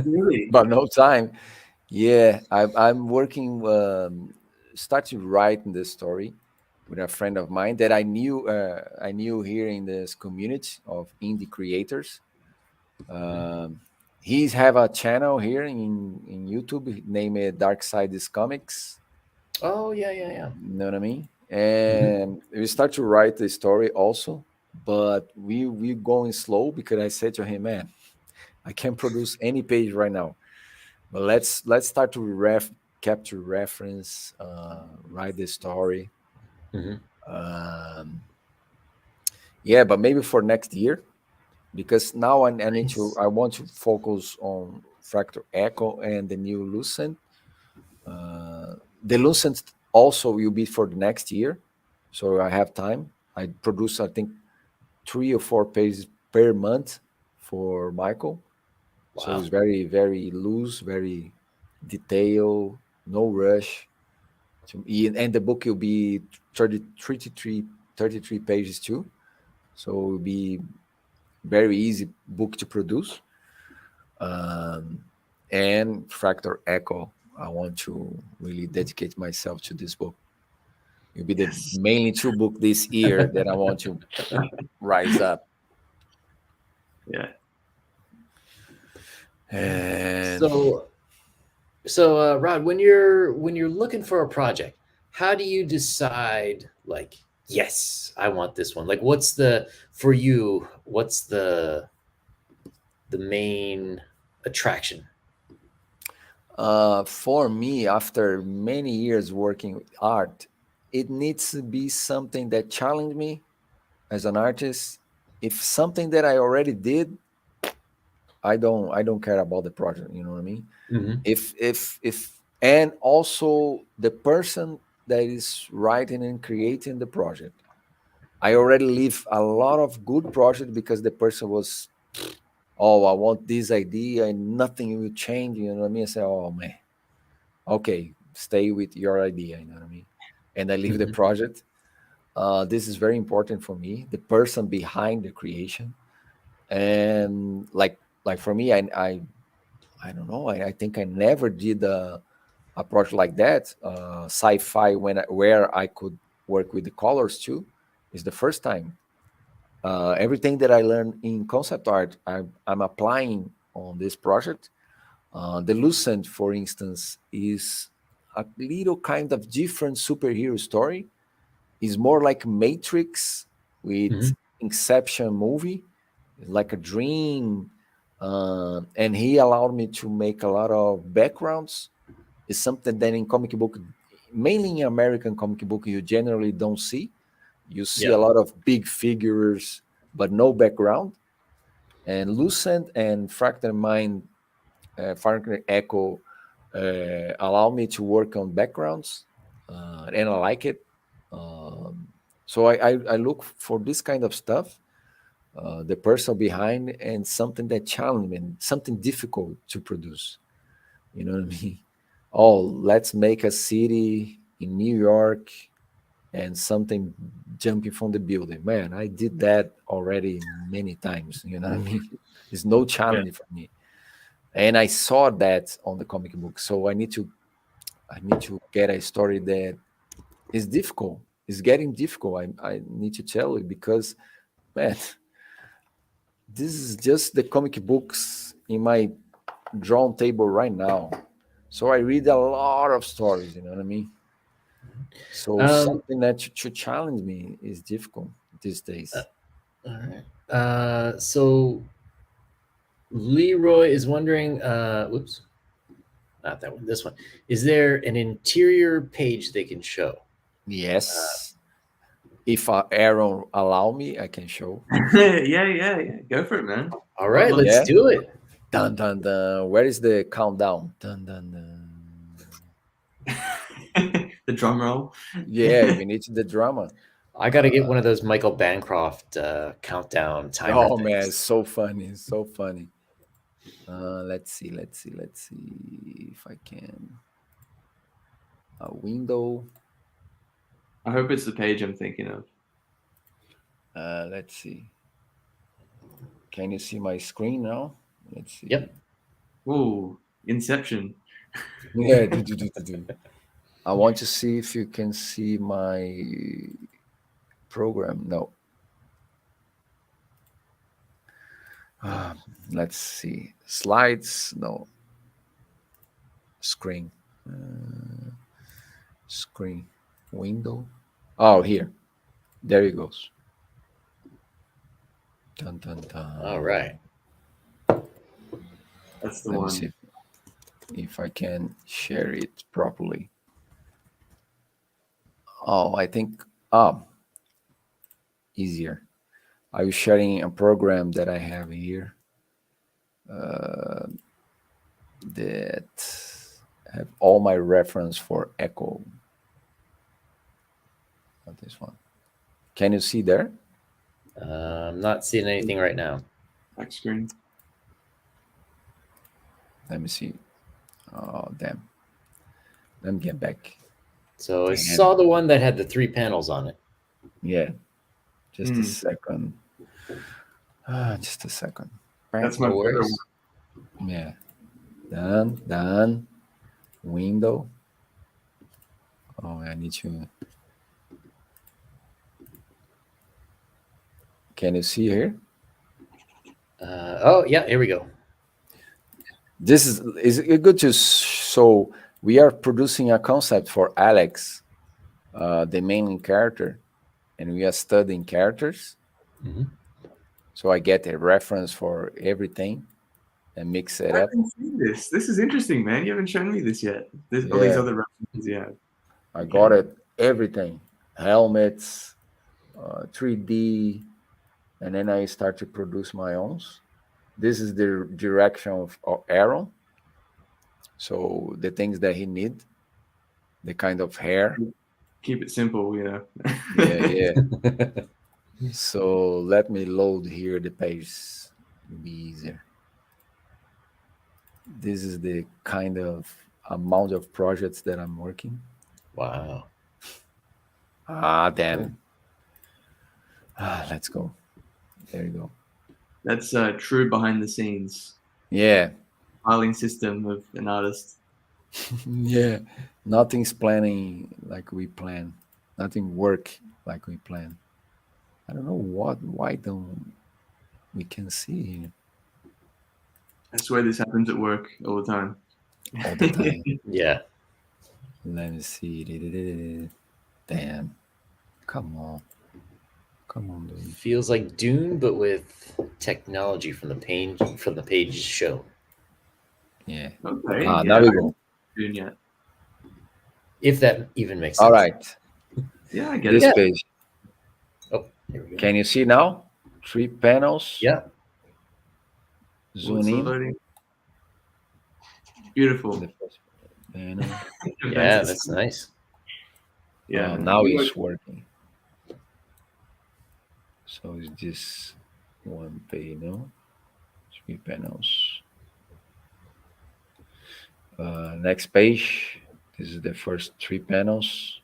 Really? but no time. Yeah, I'm working, started writing the story with a friend of mine that I knew here in this community of indie creators. Um, he's have a channel here in YouTube named Dark Side is Comics. Oh, yeah, yeah, yeah. You know what I mean? Hmm. And we start to write the story also, but we going slow because I said to him, man, I can't produce any page right now. But let's start to capture reference, write the story. Hmm. Um, yeah, but maybe for next year because now Nice. I want to focus on Fractal Echo and the new Lucent. The Lucent also will be for the next year, so I have time. I produce I think 3 or 4 pages per month for Michael, so Wow. it's very loose, very detailed, no rush. And the book will be 30, 33 pages too, so it will be very easy book to produce. Um, and Fractal Echo, I want to really dedicate myself to this book. It'll be the Yes. mainly two book this year that I want to rise up. Yeah. And So, Rod, when you're looking for a project, how do you decide like, yes, I want this one? Like, what's the for you? What's the main attraction? for me, after many years working with art, it needs to be something that challenged me as an artist. If something that I already did, I don't care about the project. You know what I mean? Hmm. If and also the person that is writing and creating the project. I already leave a lot of good project because the person was, oh, I want this idea and nothing will change. You know what I mean? I say, oh man, okay, stay with your idea. You know what I mean? And I leave the Hmm. project. This is very important for me. The person behind the creation, and like for me, I don't know. I think I never did a project like that, sci-fi, where I could work with the colors too, is the first time. Everything that I learned in concept art, I'm applying on this project. The Lucent, for instance, is a little kind of different superhero story. It's more like Matrix with Hmm. Inception movie, like a dream. And he allowed me to make a lot of backgrounds. It's something that in comic book, mainly in American comic book, you generally don't see. You see a Yeah. lot of big figures, but no background. And Lucent and Fractal Mind, Fractal Echo, allow me to work on backgrounds, and I like it. Um, so I look for this kind of stuff, the person behind, and something that challenge me, something difficult to produce. You know what I mean? Oh, let's make a city in New York and something jumping from the building. Man, I did that already many times. You know what I mean? It's no Yeah. challenge for me. And I saw that on the comic book. So I need to get a story that is difficult. It's getting difficult. I need to tell you because man, this is just the comic books in my drawn table right now. So I read a lot of stories, you know what I mean? So Um, something that should challenge me is difficult these uh, days. all right. So Leroy is wondering, whoops, not that one, this one. Is there an interior page they can show? Uh, Yes. If Aaron allow me, I can show. Yeah. Go for it, man. all I'd right, love let's Yeah. do it. Dun dun dun. Where is the countdown? Dun dun dun. the drum roll. Yeah, we need the drama. I got to get one of those Michael Bancroft countdown timer Oh man, it's things. so funny. It's so funny. Let's see if I can. A window. I hope it's the page I'm thinking of. Let's see. Can you see my screen now? Let's see. Yep. Ooh, Inception. Yeah. I want to see if you can see my program. No. Let's see. Slides. No. Screen. Screen. Window. Oh, here. There it goes. Dun, dun, dun. All right. That's the Let me one. see if I can share it properly. Oh, I think easier. I was sharing a program that I have here that have all my reference for echo. Not this one. Can you see there? I'm not seeing anything right now. Back screen. Let me see. Oh, damn. Let me get back. So I Damn. saw the one that had the 3 panels on it. Yeah. Just a second. Just a second. That's my No favorite worries. one. Yeah. Done. Window. Oh, I need to. Can you see here? Oh, yeah, here we go. This is it good to so we are producing a concept for Alex, the main character, and we are studying characters. Mhm. So I get a reference for everything and mix it I up. haven't seen this. This is interesting, man. You haven't shown me this yet. All these Yeah, other references you have. I Okay. got it. Everything, helmets, 3D, and then I start to produce my own. This is the direction of Aaron. So the things that he need, the kind of hair. Keep it simple, you know. Yeah. So let me load here the page. It'll be easier. This is the kind of amount of projects that I'm working. Wow. Damn. Let's go. There you go. That's true behind the scenes Yeah. filing system of an artist. Yeah. Nothing's planning like we plan. Nothing work like we plan. I don't know why don't we can see here I swear this happens at work all the time. all the time. Yeah. Let me see. Damn. Come on. Dude. Feels like Dune, but with technology from the page show. Yeah. Okay. Now we go. Doing yet. If that even makes sense. All right. Yeah, I get This it. page. Oh, here we go. Can you see now? 3 panels. Yeah. Zoom It's in. loading. Beautiful. The first panel. Yeah, that's nice. Yeah. Now it's working. So it's just one panel, 3 panels. Next page. This is the first 3 panels.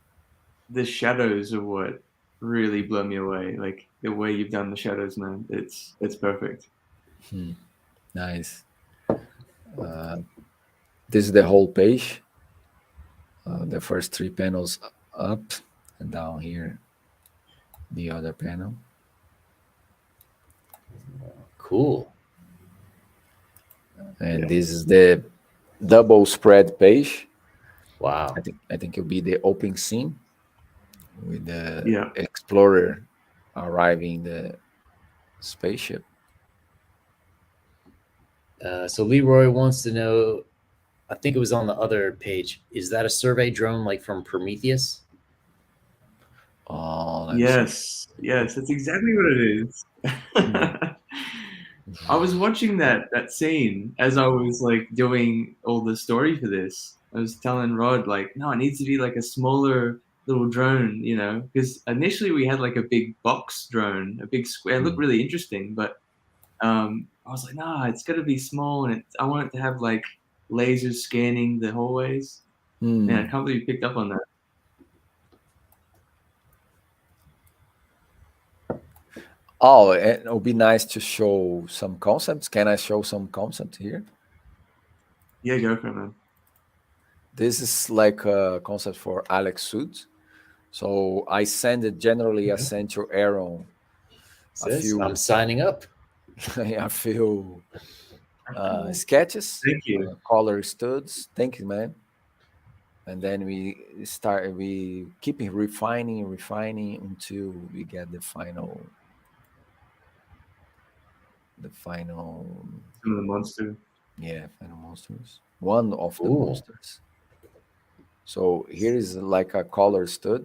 The shadows are what really blow me away. Like the way you've done the shadows, man. It's perfect. Nice. This is the whole page. The first 3 panels up and down here, the other panel. Cool. And this is the double spread page. Wow. I think it'll be the opening scene with the Yeah. explorer arriving the spaceship. So Leroy wants to know, I think it was on the other page, is that a survey drone like from Prometheus? Oh, let me see. Yes, that's exactly what it is. I was watching that scene as I was like doing all the story for this. I was telling Rod like, no, it needs to be like a smaller little drone, you know, because initially we had like a big box drone, a big square. It looked really interesting, but I was like, nah, it's got to be small, and I want it to have like lasers scanning the hallways. Man, I can't believe you picked up on that. Oh, it would be nice to show some concepts. Can I show some concepts here? Yeah, go for it, man. This is like a concept for Alex Suits. So I send it generally. I send to Aaron I'm signing up. a few sketches, Thank you. color studs. Thank you, man. And then we keep refining until we get the final. Some of the monster. Yeah, final monsters. One of the Ooh. monsters. So here is like a color stud.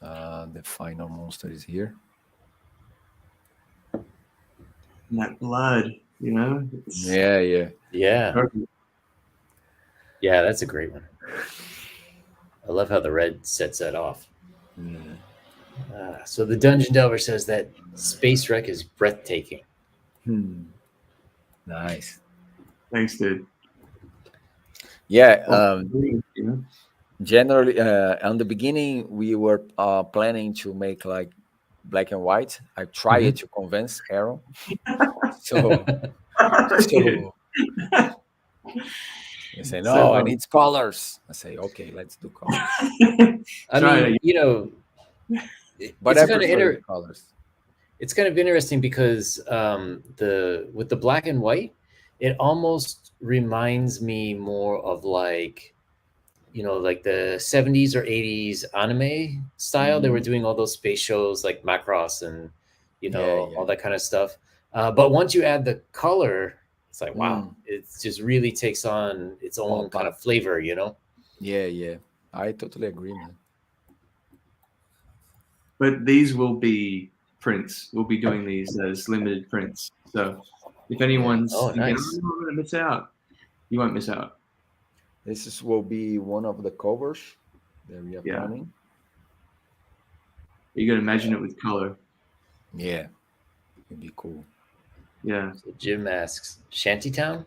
The final monster is here. And that blood, you know? Yeah. Yeah, that's a great one. I love how the red sets that off. So the Dungeon Delver says that Space Wreck is breathtaking. Nice. Thanks, dude. Yeah. Generally, on the beginning, we were planning to make like black and white. I tried to convince Aaron. So I say, no, I need colors. I say, okay, let's do colors. I mean, you know, but I prefer colors. It's kind of interesting because with the black and white, it almost reminds me more of like, you know, like the 70s or 80s anime style. They were doing all those space shows like Macross and, you know, all that kind of stuff. But once you add the color, it's like, wow, it just really takes on its own kind of flavor, you know? Yeah. I totally agree, man. But these will be prints. We'll be doing these as limited prints. So if anyone's thinking, nice. I'm going to miss out, you won't miss out. This will be one of the covers that we are planning. You got to imagine it with color. Yeah, it'd be cool. Yeah. So Jim asks, Shantytown?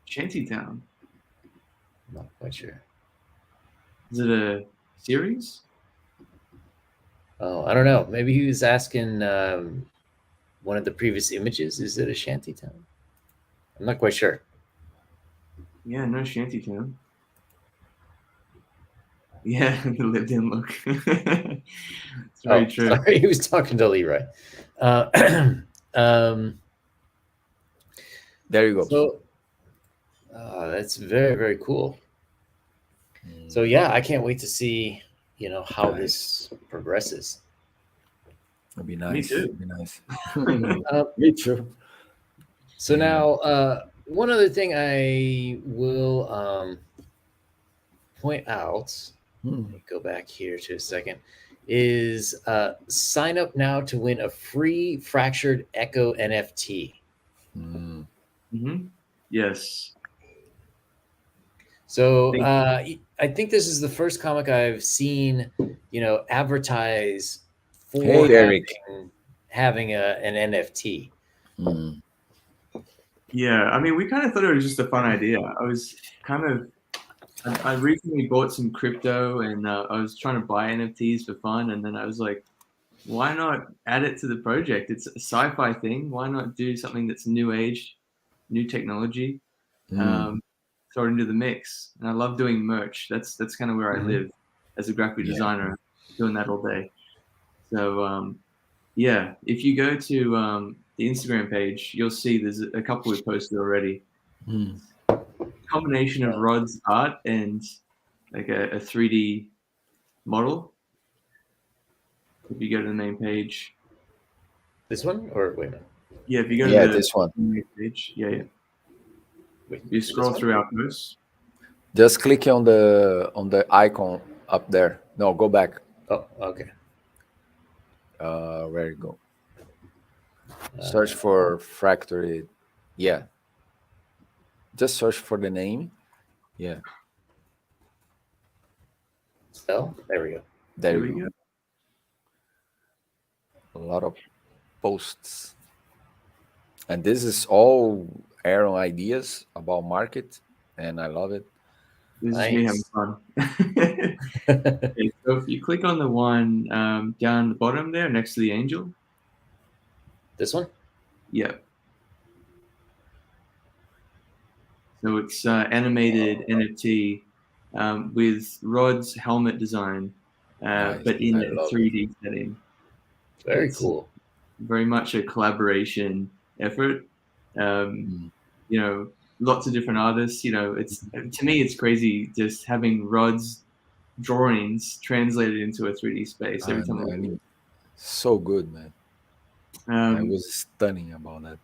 Shantytown? Not quite sure. Is it a series? Oh, I don't know. Maybe he was asking one of the previous images. Is it a shantytown? I'm not quite sure. Yeah, no shantytown. Yeah, the lived-in look. It's very true. Sorry, he was talking to Leroy. There you go. So, that's very, very cool. So yeah, I can't wait to see, you know, how this progresses. It'd be nice. Me too. It'd be nice. Me too. So now, one other thing I will point out, let me go back here to a second, is sign up now to win a free Fractured Echo NFT. Yes. So I think this is the first comic I've seen, you know, advertise for having an NFT. Yeah, I mean, we kind of thought it was just a fun idea. I recently bought some crypto, and I was trying to buy NFTs for fun, and then I was like, why not add it to the project? It's a sci-fi thing. Why not do something that's new age, new technology? Throw it into the mix. And I love doing merch. That's kind of where I live as a graphic designer, doing that all day. So yeah, if you go to the Instagram page, you'll see there's a couple we've posted already. Combination of Rod's art and like a 3D model. If you go to the main page. This one, or wait a minute. Yeah, if you go to this one. Main page, yeah. Wait, you scroll through our posts. Just click on the icon up there. No, go back. Oh, okay. Where you go? Search for Fractured. Yeah. Just search for the name, Yeah, So there we go. there There you we go. go. A lot of posts. And this is all Aaron ideas about market, and I love it. This is me having Nice. fun. Okay, so if you click on the one down the bottom there next to the angel, This one? yeah. So it's animated NFT with Rod's helmet design, Nice. but in I a love it. 3D setting. Very It's cool. very much a collaboration effort. Um, Mm. you know, lots of different artists. You know, it's to me, it's crazy just having Rod's drawings translated into a 3D space every time. And so good, man. I Um, was stunning about that.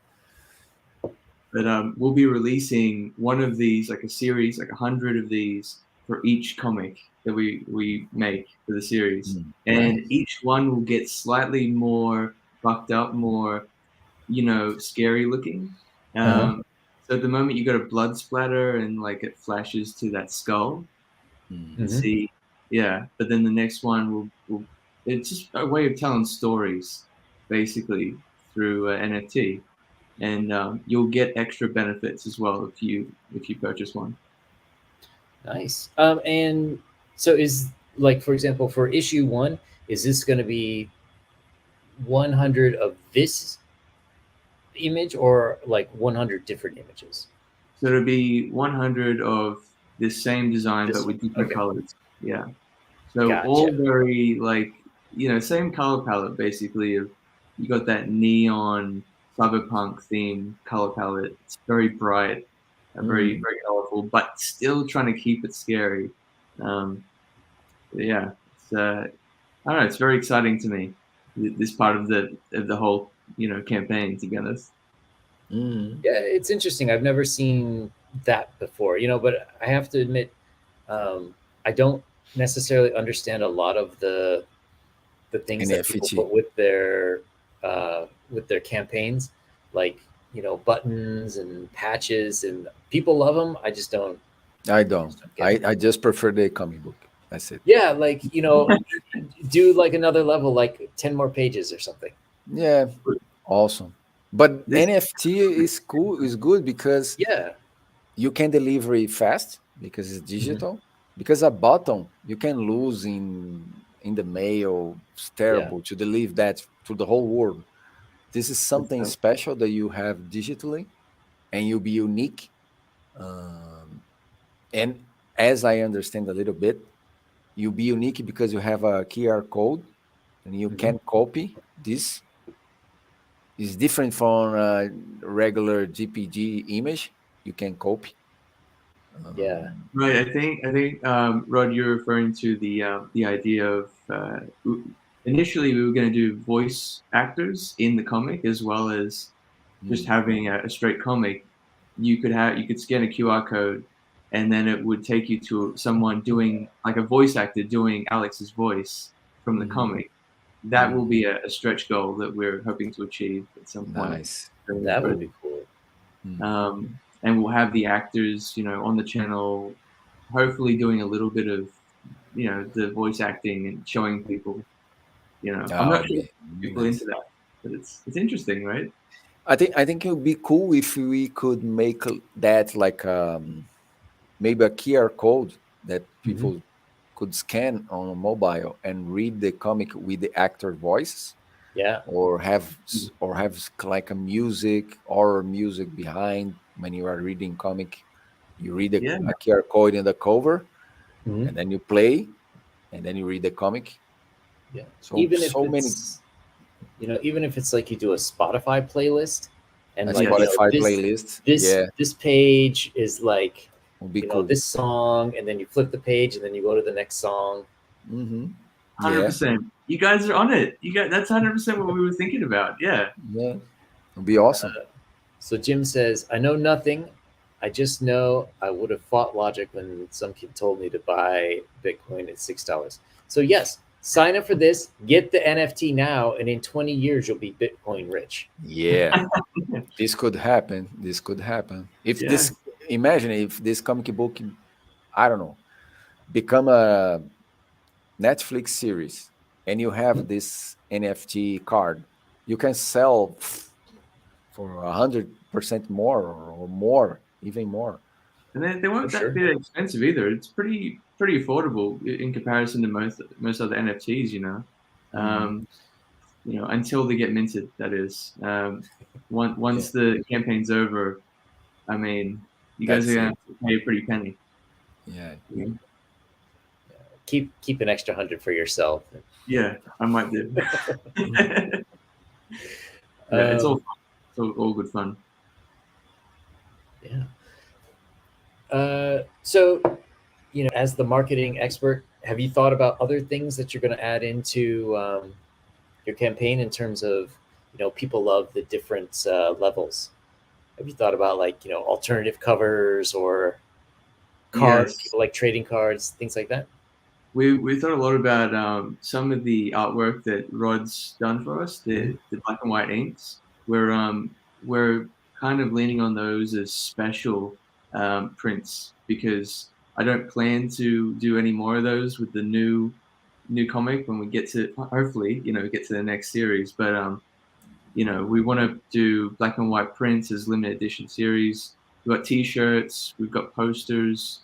but we'll be releasing one of these, like a series, like 100 of these for each comic that we make for the series, and Nice. each one will get slightly more fucked up, more scary looking. Uh-huh. So at the moment you got a blood splatter and like it flashes to that skull Mm. and Hmm. see, yeah. But then the next one will it's just a way of telling stories, basically through NFT, and you'll get extra benefits as well if you purchase one. Nice. And so is like, for example, for issue one, is this going to be 100 of this image or like 100 different images? So it'll be 100 of the same design but This one. with different Okay. colors. Yeah. So all Gotcha. very like same color palette basically. Of you got that neon cyberpunk theme color palette. It's very bright, very Mm. very colorful, but still trying to keep it scary. Um, yeah, it's I don't know. It's very exciting to me. This part of the whole campaign, to be honest. Mm. Yeah, it's interesting. I've never seen that before, but I have to admit, I don't necessarily understand a lot of the things that people NFT. put with their campaigns, like buttons and patches, and people love them. I just don't. I I don't. just don't get them. I just prefer the comic book. That's it. Yeah, like do like another level, like 10 more pages or something. Yeah, awesome. But This NFT is cool. Is good because Yeah. you can deliver it fast because it's Mhm. digital. Because a button you can lose in the mail. It's Yeah. terrible to deliver that to the whole world. This is something uh, special that you have digitally, and you'll be unique. Um, and as I understand a little bit, you'll be unique because you have a QR code and you mhm. can copy this. It's different from a regular GPG image. You can copy. Yeah. Right. I think Rod, you're referring to the idea of initially we were going to do voice actors in the comic as well as just Mm, having a straight comic. You could scan a QR code, and then it would take you to someone doing like a voice actor doing Alex's voice from the mhm, comic. That will mhm. be a stretch goal that we're hoping to achieve at some point. Nice. That would be cool. Mm. And we'll have the actors, on the channel, hopefully doing a little bit of, the voice acting and showing people. I'm That not would sure if be people into nice. that, but it's interesting, right? I think it would be cool if we could make that like maybe a QR code that Hmm. people could scan on a mobile and read the comic with the actor voice, Yeah. or have like a music or music behind when you are reading comic. You read Yeah, a QR code in the cover, Hmm. and then you play, and then you read the comic. Yeah. So Even if so many it's like you do a Spotify playlist, and a like yes, Spotify this playlist. this Yeah, this page is like would be cool. this song, and then you flip the page, and then you go to the next song. Hmm. hundred Yeah, percent. You guys are on it. That's 100% what we were thinking about. Yeah. yeah, would be awesome. So Jim says, I know nothing. I just know I would have fought logic when some kid told me to buy Bitcoin at $6. So yes, sign up for this, get the NFT now, and in 20 years you'll be Bitcoin rich. Yeah, this could happen. This could happen. If Yeah. this, imagine if this comic book I don't know, become a Netflix series, and you have this NFT card, you can sell for 100% more or more, even more. And they For weren't that sure. bit expensive either. It's pretty affordable in comparison to most other NFTs. Mhm. Um, until they get minted. That is, Yeah. once the campaign's over, I mean, you guys are That's gonna it. have to pay a pretty penny. Yeah. Keep an extra 100 for yourself. Yeah, I might do. Yeah, it's all Um, fun. It's all good fun. yeah. So, as the marketing expert, have you thought about other things that you're going to add into your campaign in terms of, people love the different levels? Have you thought about like, alternative covers or Yes, people like trading cards, things like that? we thought a lot about some of the artwork that Rod's done for us, Mhm. the black and white inks. We're kind of leaning on those as special prints because I don't plan to do any more of those with the new comic when we get to hopefully get to the next series. But we want to do black and white prints as limited edition series. We've got T-shirts, we've got posters,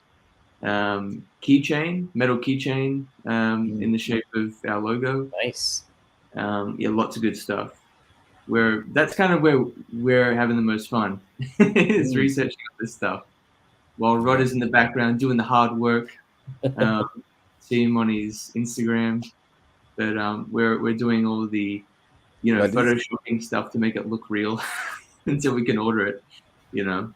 keychain, metal keychain in Mm, the shape of our logo. nice. Yeah, lots of good stuff. Where that's kind of where we're having the most fun is Mm. researching this stuff while Rod Yeah. is in the background doing the hard work. Um, See him on his Instagram, but we're doing all the But this, photoshopping stuff to make it look real until we can order it. You know,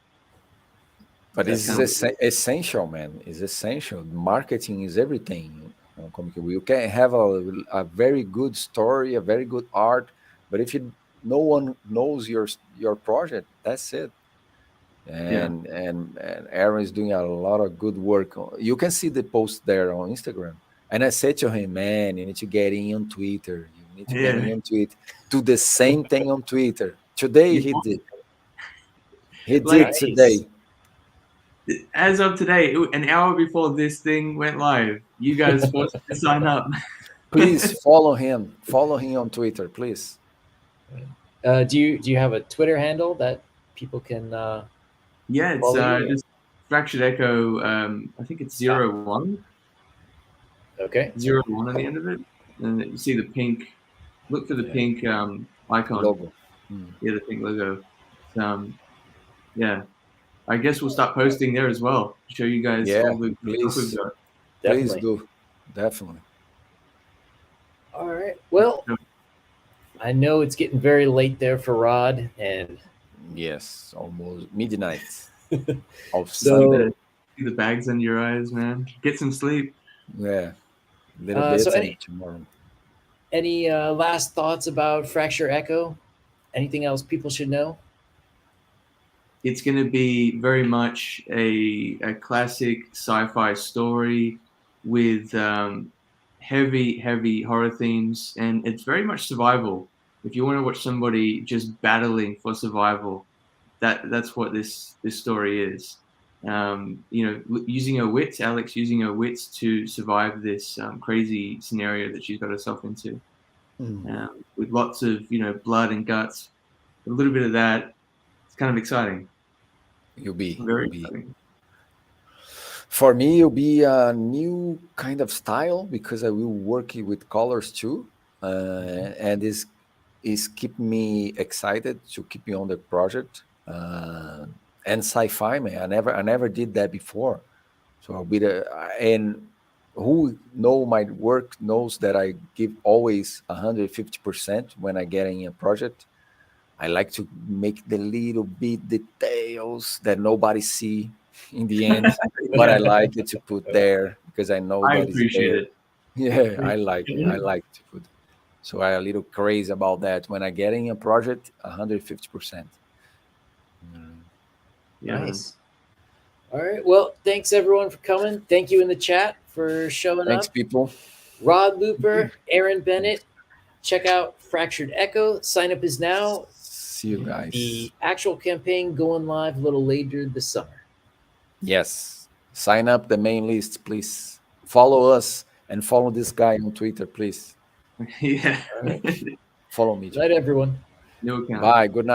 but that's this kind is of essential, man. It's essential. Marketing is everything on comic book. You can have a very good story, a very good art, but if no one knows your project, that's it. yeah, And Aaron is doing a lot of good work. You can see the post there on Instagram. And I said to him, man, you need to get in on Twitter. You need to get yeah. in on Twitter. Do the same thing on Twitter. Today You he did. He like did Nice. today. as of today, an hour before this thing went live, you guys forced me to sign up. Please follow him. Follow him on Twitter, please. Do you have a Twitter handle that people can Yeah, it's follow you? just Fractured Echo. I think it's Ah, 01, okay. 01 on the end of it, and you see the pink. Look for the Yeah. pink icon. Logo. Hmm. Yeah, the pink logo. Yeah, I guess we'll start posting there as well. Show you guys Yeah, all the stuff we've please. got. Please Definitely. do. Definitely. All right. Well, I know it's getting very late there for Rod, and Yes, almost midnight of See so Sunday. the bags under your eyes, man. Get some sleep. Yeah, little so bit any and tomorrow. any last thoughts about Fracture Echo? Anything else people should know? It's going to be very much a classic sci-fi story with heavy horror themes, and it's very much survival. If you want to watch somebody just battling for survival, that's what this story is. Using her wits, Alex using her wits to survive this crazy scenario that she's got herself into, Mm. with lots of blood and guts, a little bit of that. It's kind of exciting. You'll Very be. exciting. For me, it'll be a new kind of style because I will work with colors too, and this is keeping me excited to keep me on the project. And sci-fi, man, I never did that before, so I'll be the and who know my work knows that I give always 150% when I get in a project. I like to make the little bit details that nobody see in the end, but I like it to put there because I know I that is appreciate there. it. Yeah, I like it. I like to put. So I a little crazy about that. When I get in a project, 150%. Mm. Yeah, man. Nice. All right. Well, thanks everyone for coming. Thank you in the chat for showing Thanks, up. people. Rod Luper, Aaron Bennett. Check out Fractured Echo. Sign up is now. See you guys. The actual campaign going live a little later this summer. Yes. Sign up the main list, please. Follow us and follow this guy on Twitter, please. Yeah. All right. Follow me too. Night, everyone. New account. Bye. Good night.